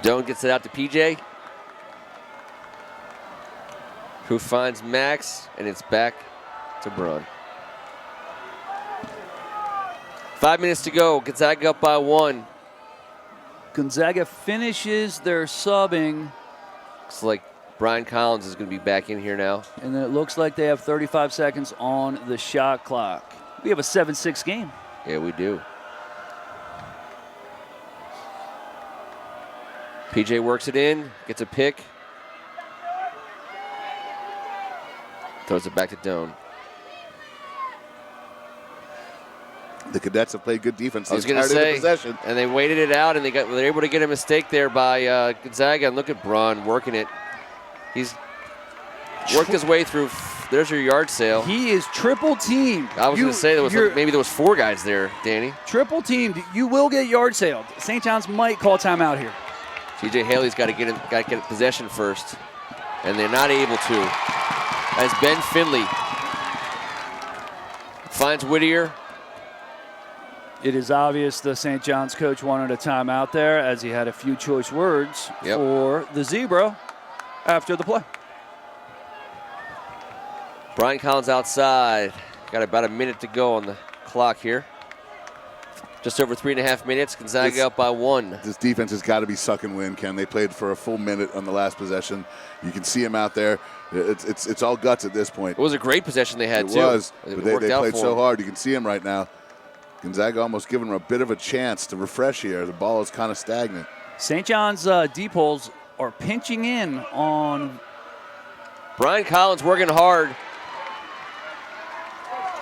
Doan gets it out to PJ, who finds Max, and it's back to Braun. 5 minutes to go. Gonzaga up by 1. Gonzaga finishes their subbing. Looks like Brian Collins is going to be back in here now. And then it looks like they have 35 seconds on the shot clock. We have a 7-6 game. Yeah, we do. PJ works it in, gets a pick. Throws it back to Doan. The Cadets have played good defense. I was going to say, and they waited it out, and they were able to get a mistake there by Gonzaga. And look at Braun working it. He's worked his way through. There's your yard sale. He is triple teamed. I was going to say maybe there was 4 guys there, Danny. Triple teamed. You will get yard sailed. St. John's might call timeout here. TJ Haley's got to get possession first, and they're not able to. As Ben Finley finds Whittier. It is obvious the St. John's coach wanted a timeout there, as he had a few choice words for the Zebra after the play. Brian Collins outside. Got about a minute to go on the clock here. Just over 3.5 minutes. Gonzaga up by 1. This defense has got to be suck and win, Ken. They played for a full minute on the last possession. You can see them out there. It's all guts at this point. It was a great possession they had, too. It was, but they worked out played for so them. hard. You can see them right now. Gonzaga almost giving them a bit of a chance to refresh here. The ball is kind of stagnant. St. John's deep holes are pinching in on. Brian Collins working hard.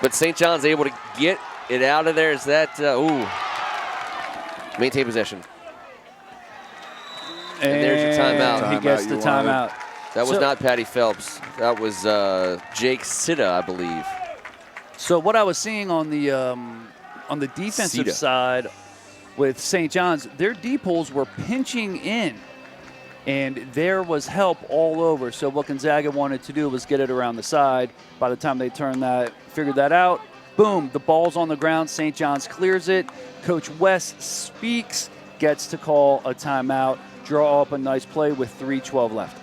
But St. John's able to get it out of there. Is that, maintain possession. And there's your timeout. He gets the timeout. That was not Patty Phelps. That was Jake Sitta, I believe. So what I was seeing on the defensive side with St. John's, their deep holes were pinching in, and there was help all over. So what Gonzaga wanted to do was get it around the side. By the time they figured that out, boom, the ball's on the ground. St. John's clears it. Coach West speaks, gets to call a timeout, draw up a nice play with 3:12 left.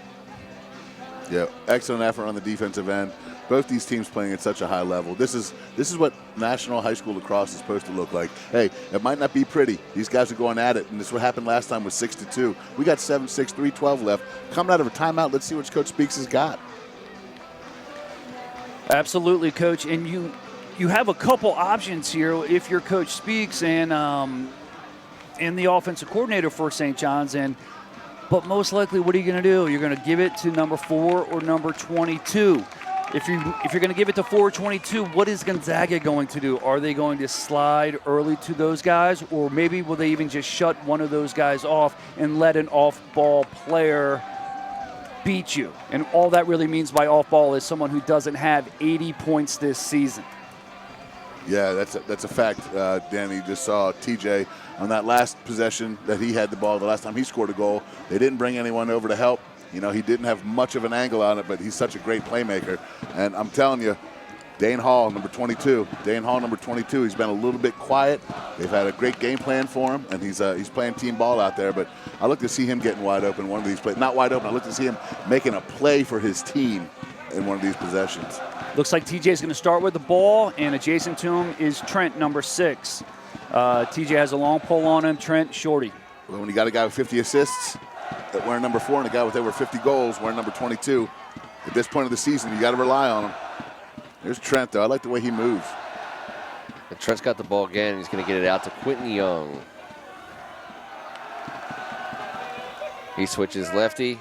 Yeah, excellent effort on the defensive end. Both these teams playing at such a high level. This is what national high school lacrosse is supposed to look like. Hey, it might not be pretty. These guys are going at it, and this is what happened last time with 6-2. We got 7-6, 3:12 left. Coming out of a timeout, let's see what Coach Speaks has got. Absolutely, Coach. And you have a couple options here if you're Coach Speaks and the offensive coordinator for St. John's. But most likely, what are you going to do? You're going to give it to number 4 or number 22. If you're going to give it to 4 or 22, what is Gonzaga going to do? Are they going to slide early to those guys, or maybe will they even just shut one of those guys off and let an off-ball player beat you? And all that really means by off-ball is someone who doesn't have 80 points this season. Yeah, that's a fact. Danny just saw TJ on that last possession that he had the ball. The last time he scored a goal, they didn't bring anyone over to help. You know, he didn't have much of an angle on it, but he's such a great playmaker. And I'm telling you, Dane Hall, number 22. Dane Hall, number 22. He's been a little bit quiet. They've had a great game plan for him, and he's playing team ball out there. But I look to see him getting wide open one of these plays. Not wide open. I look to see him making a play for his team in one of these possessions. Looks like TJ is going to start with the ball, and adjacent to him is Trent, number 6. TJ has a long pull on him. Trent, shorty. Well, when you got a guy with 50 assists, wearing number 4, and a guy with over 50 goals wearing number 22, at this point of the season, you got to rely on him. There's Trent, though. I like the way he moves. And Trent's got the ball again. He's going to get it out to Quentin Young. He switches lefty.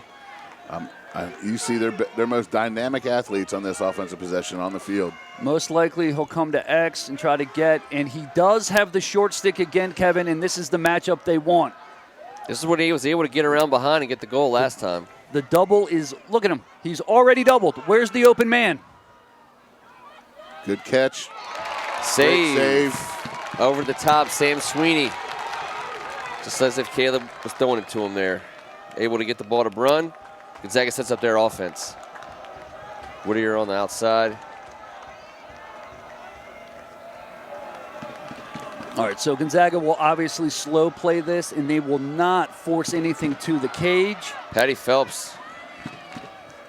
You see their most dynamic athletes on this offensive possession on the field. Most likely he'll come to X and try to get, and he does have the short stick again, Kevin, and this is the matchup they want. This is what he was able to get around behind and get the goal last time. The double is, look at him. He's already doubled. Where's the open man? Good catch. Save. Over the top, Sam Sweeney. Just as if Caleb was throwing it to him there. Able to get the ball to Braun. Gonzaga sets up their offense. Whittier on the outside. All right, so Gonzaga will obviously slow play this, and they will not force anything to the cage. Patty Phelps.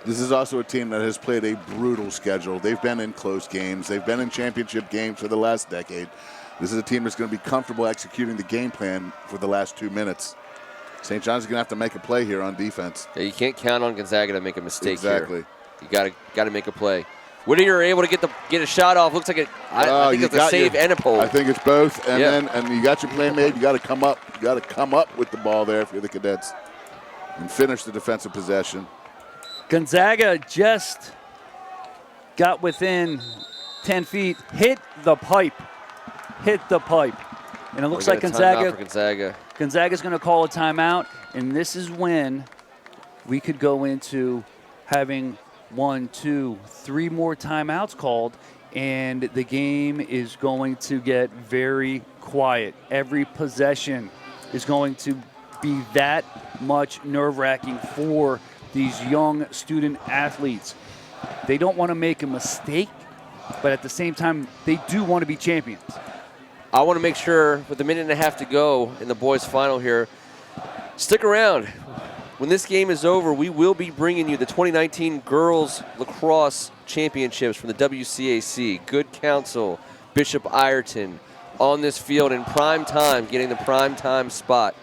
This is also a team that has played a brutal schedule. They've been in close games. They've been in championship games for the last decade. This is a team that's going to be comfortable executing the game plan for the last 2 minutes. St. John's going to have to make a play here on defense. Yeah, you can't count on Gonzaga to make a mistake exactly. here. You got to make a play. Whittier able to get a shot off. Looks like I think it's a save and a pull. I think it's both. And then you got your play made. You got to come up. You got to come up with the ball there if you're the Cadets and finish the defensive possession. Gonzaga just got within 10 feet, hit the pipe. And it looks like Gonzaga's going to call a timeout, and this is when we could go into having 1, 2, 3 more timeouts called, and the game is going to get very quiet. Every possession is going to be that much nerve-wracking for these young student athletes. They don't want to make a mistake, but at the same time, they do want to be champions. I want to make sure, with a minute and a half to go in the boys' final here, stick around. When this game is over, we will be bringing you the 2019 Girls Lacrosse Championships from the WCAC. Good Counsel, Bishop Ireton on this field in prime time, getting the prime time spot.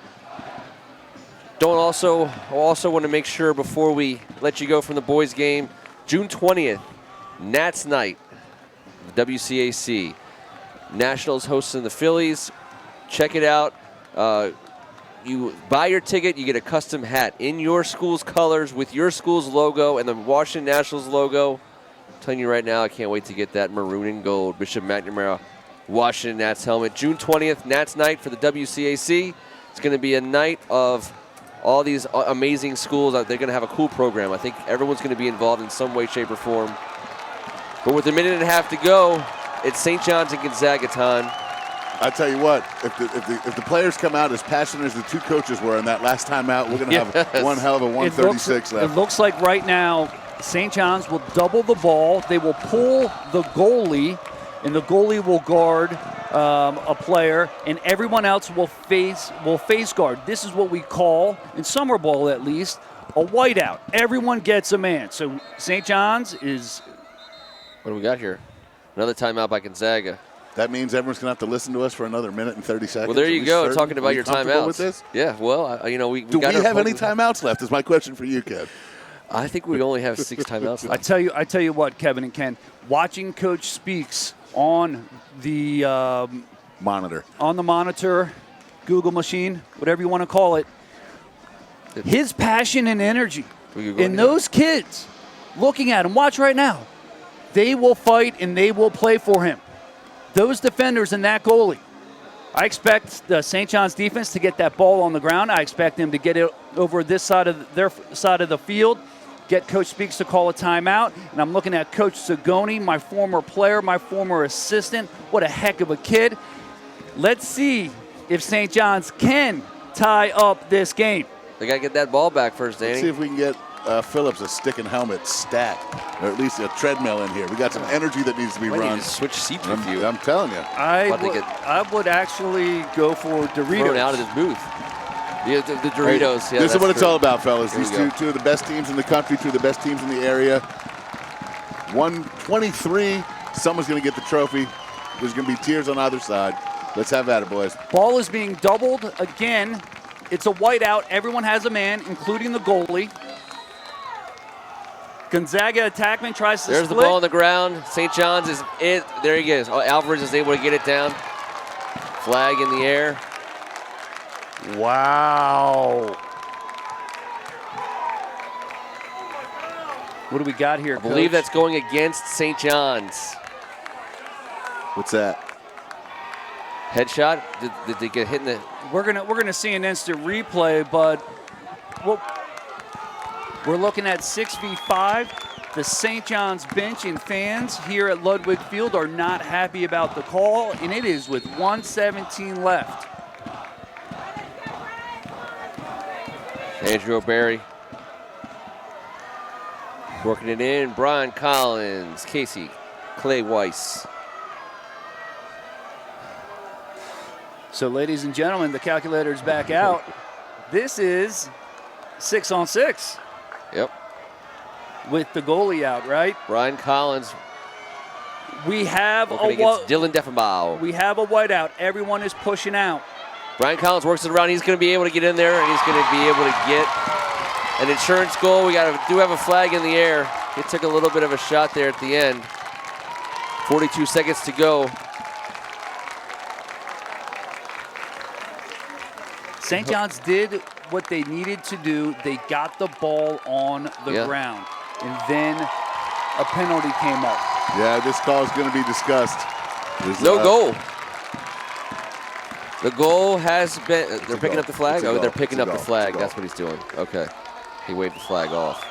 I also want to make sure before we let you go from the boys' game, June 20th, Nats Night, the WCAC. Nationals hosting the Phillies. Check it out. You buy your ticket, you get a custom hat in your school's colors with your school's logo and the Washington Nationals logo. I'm telling you right now, I can't wait to get that maroon and gold Bishop McNamara Washington Nats helmet. June 20th, Nats Night for the WCAC. It's going to be a night of all these amazing schools. They're going to have a cool program. I think everyone's going to be involved in some way, shape, or form. But with a minute and a half to go, it's St. John's and Gonzaga time. I tell you what, if the players come out as passionate as the two coaches were in that last time out, we're going to have one hell of a 136 left. It looks like right now St. John's will double the ball. They will pull the goalie, and the goalie will guard a player, and everyone else will face guard. This is what we call, in summer ball at least, a whiteout. Everyone gets a man. So St. John's is... What do we got here? Another timeout by Gonzaga. That means everyone's going to have to listen to us for another minute and 30 seconds. Well, there you go, talking about your timeouts. With this? Yeah, well, we Do we have any timeouts left is my question for you, Kev. I think we only have 6 timeouts left. I tell you what, Kevin and Ken, watching Coach Speaks on the monitor, Google machine, whatever you want to call it, his passion and energy in those kids, looking at him, watch right now, they will fight and they will play for him. Those defenders and that goalie. I expect the St. John's defense to get that ball on the ground. I expect them to get it over this side of their side of the field, get Coach Speaks to call a timeout. And I'm looking at Coach Zagoni, my former player, my former assistant. What a heck of a kid. Let's see if St. John's can tie up this game. They got to get that ball back first, Danny. Let's see if we can get Phillips a stick and helmet stat, or at least a treadmill in here. We got some energy that needs to be run. Need to switch seats with you. I'm telling you. I would actually go for Doritos. Thrown out of this booth. The Doritos. This is what it's all about, fellas. These two of the best teams in the country, two of the best teams in the area. 123. Someone's going to get the trophy. There's going to be tears on either side. Let's have at it, boys. Ball is being doubled again. It's a whiteout. Everyone has a man, including the goalie. Gonzaga attackman tries to There's split. The ball on the ground. St. John's is it. There he goes. Alvarez is able to get it down. Flag in the air. Wow. What do we got here, I believe that's going against St. John's. What's that? Headshot? Did they get hit in the... We're gonna see an instant replay, but we're looking at 6v5. The St. John's bench and fans here at Ludwig Field are not happy about the call, and it is with 1:17 left. Andrew O'Barry working it in. Brian Collins, Casey, Clay Weiss. So, ladies and gentlemen, the calculator's back out. This is 6-on-6. Yep. With the goalie out, right? Brian Collins. We have Dylan Deffenbaugh. We have a whiteout. Everyone is pushing out. Brian Collins works it around. He's going to be able to get in there, and he's going to be able to get an insurance goal. We do have a flag in the air. He took a little bit of a shot there at the end. 42 seconds to go. St. John's did what they needed to do. They got the ball on the ground, and then a penalty came up. Yeah, this call is going to be discussed. No goal. The goal has been. They're picking up the flag. Oh, they're picking up the flag. That's what he's doing. Okay, he waved the flag off.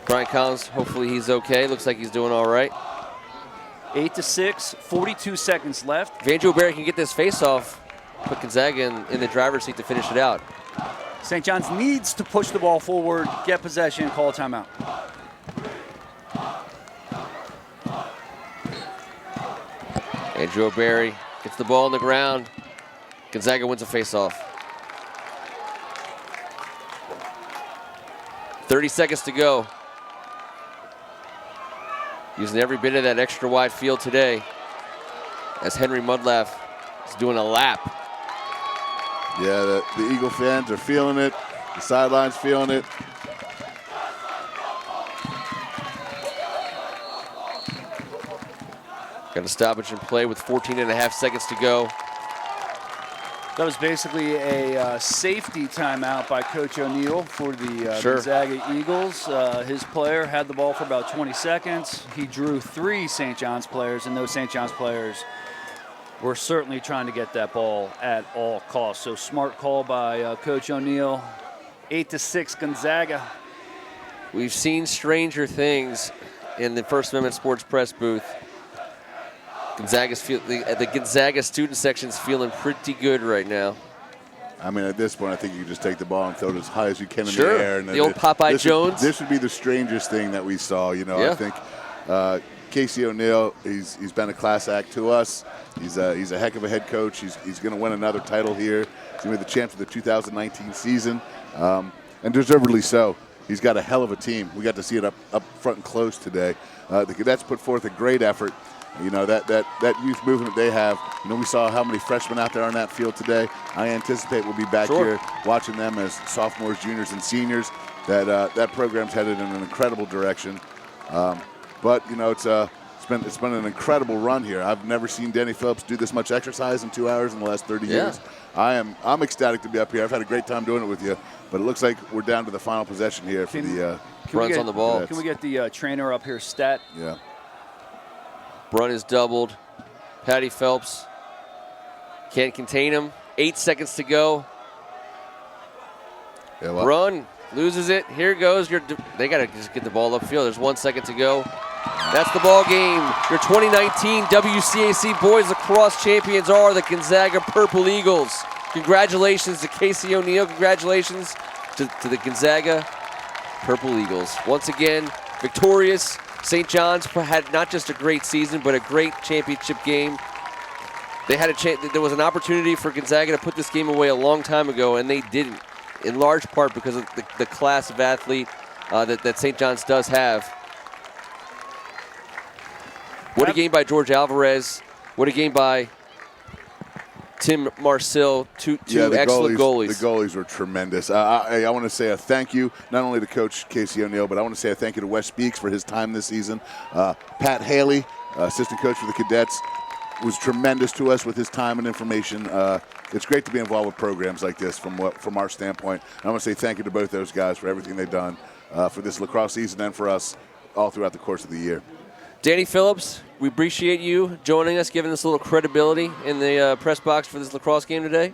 Brian Collins. Hopefully he's okay. Looks like he's doing all right. 8-6. 42 seconds left. Andrew O'Barry can get this face-off. Put Gonzaga in the driver's seat to finish it out. St. John's needs to push the ball forward, get possession, call a timeout. Andrew O'Barry gets the ball on the ground. Gonzaga wins a face-off. 30 seconds to go. Using every bit of that extra wide field today as Henry Mudlaff is doing a lap. Yeah, the Eagle fans are feeling it. The sideline's feeling it. Got a stoppage in play with 14.5 seconds to go. That was basically a safety timeout by Coach O'Neill for the Gonzaga Eagles. His player had the ball for about 20 seconds. He drew 3 St. John's players, and those St. John's players we're certainly trying to get that ball at all costs. So smart call by Coach O'Neill. 8-6 Gonzaga. We've seen stranger things in the First Amendment Sports Press booth. The Gonzaga student section's feeling pretty good right now. I mean, at this point, I think you can just take the ball and throw it as high as you can in Sure. the air. And the old Popeye Jones. This would be the strangest thing that we saw. You know, Yeah. I think Casey O'Neill, he's been a class act to us. He's a heck of a head coach. He's going to win another title here. He's going to be the champ of the 2019 season, and deservedly so. He's got a hell of a team. We got to see it up front and close today. The Cadets put forth a great effort. You know, that youth movement they have. You know, we saw how many freshmen out there on that field today. I anticipate we'll be back here watching them as sophomores, juniors, and seniors. That program's headed in an incredible direction. But you know, it's been an incredible run here. I've never seen Danny Phillips do this much exercise in 2 hours in the last 30 years. I'm ecstatic to be up here. I've had a great time doing it with you. But it looks like we're down to the final possession here for the Braun's on the ball. Can we get the trainer up here stat? Yeah. Braun is doubled. Patty Phelps can't contain him. 8 seconds to go. Yeah, well, Braun loses it. Here goes. They got to just get the ball upfield. There's 1 second to go. That's the ball game. Your 2019 WCAC Boys Lacrosse champions are the Gonzaga Purple Eagles. Congratulations to Casey O'Neill. Congratulations to the Gonzaga Purple Eagles. Once again, victorious. St. John's had not just a great season, but a great championship game. They had there was an opportunity for Gonzaga to put this game away a long time ago, and they didn't, in large part because of the class of athlete that St. John's does have. What a game by George Alvarez. What a game by Tim Marcil, two excellent goalies. The goalies were tremendous. I want to say a thank you, not only to Coach Casey O'Neill, but I want to say a thank you to Wes Speaks for his time this season. Pat Haley, assistant coach for the Cadets, was tremendous to us with his time and information. It's great to be involved with programs like this from our standpoint. And I want to say thank you to both those guys for everything they've done for this lacrosse season and for us all throughout the course of the year. Danny Phillips, we appreciate you joining us, giving us a little credibility in the press box for this lacrosse game today.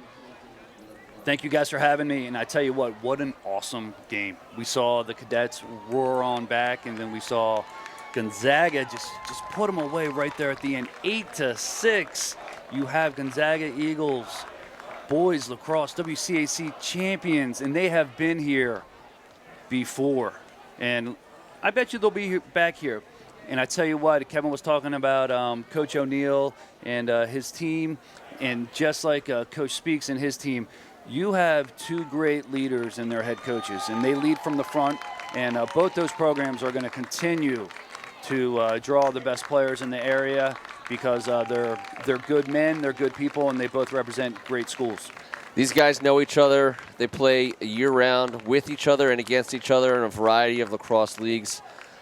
Thank you guys for having me, and I tell you what an awesome game. We saw the Cadets roar on back, and then we saw Gonzaga just put them away right there at the end. 8-6. You have Gonzaga Eagles, boys lacrosse, WCAC champions, and they have been here before. And I bet you they'll be back here. And I tell you what, Kevin was talking about Coach O'Neill and his team, and just like Coach Speaks and his team, you have two great leaders in their head coaches, and they lead from the front, and both those programs are going to continue to draw the best players in the area because they're good men, they're good people, and they both represent great schools. These guys know each other. They play year-round with each other and against each other in a variety of lacrosse leagues.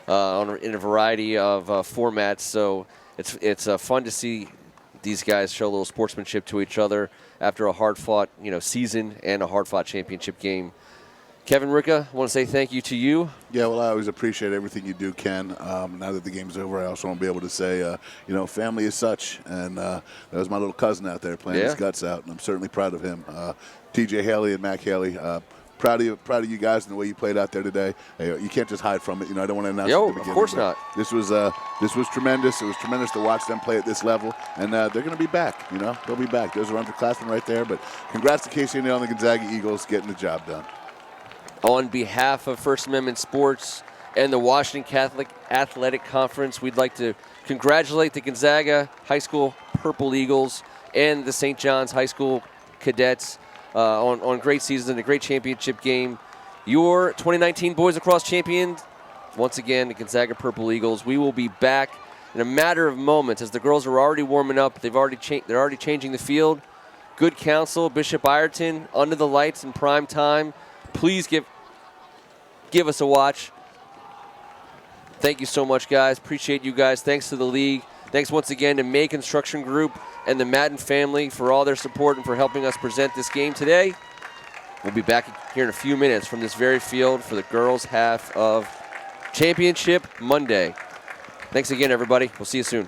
In a variety of formats, so it's fun to see these guys show a little sportsmanship to each other after a hard-fought season and a hard-fought championship game. Kevin Ricca, I want to say thank you to you. Yeah, well, I always appreciate everything you do, Ken. Now that the game's over, I also want to be able to say, family is such, and that was my little cousin out there playing his guts out, and I'm certainly proud of him. TJ Haley and Mac Haley. Proud of you guys and the way you played out there today. You can't just hide from it. I don't want to announce it at the beginning. Of course not. This was tremendous. It was tremendous to watch them play at this level, and they're going to be back. They'll be back. Those are underclassmen right there. But congrats to Casey O'Neill and the Gonzaga Eagles getting the job done. On behalf of First Amendment Sports and the Washington Catholic Athletic Conference, we'd like to congratulate the Gonzaga High School Purple Eagles and the St. John's High School Cadets on great seasons and a great championship game. Your 2019 Boys Lacrosse champions, once again, the Gonzaga Purple Eagles. We will be back in a matter of moments as the girls are already warming up. They're already changing the field. Good counsel, Bishop Ireton, under the lights in prime time. Please give us a watch. Thank you so much, guys. Appreciate you guys. Thanks to the league. Thanks once again to May Construction Group and the Madden family for all their support and for helping us present this game today. We'll be back here in a few minutes from this very field for the girls' half of Championship Monday. Thanks again, everybody. We'll see you soon.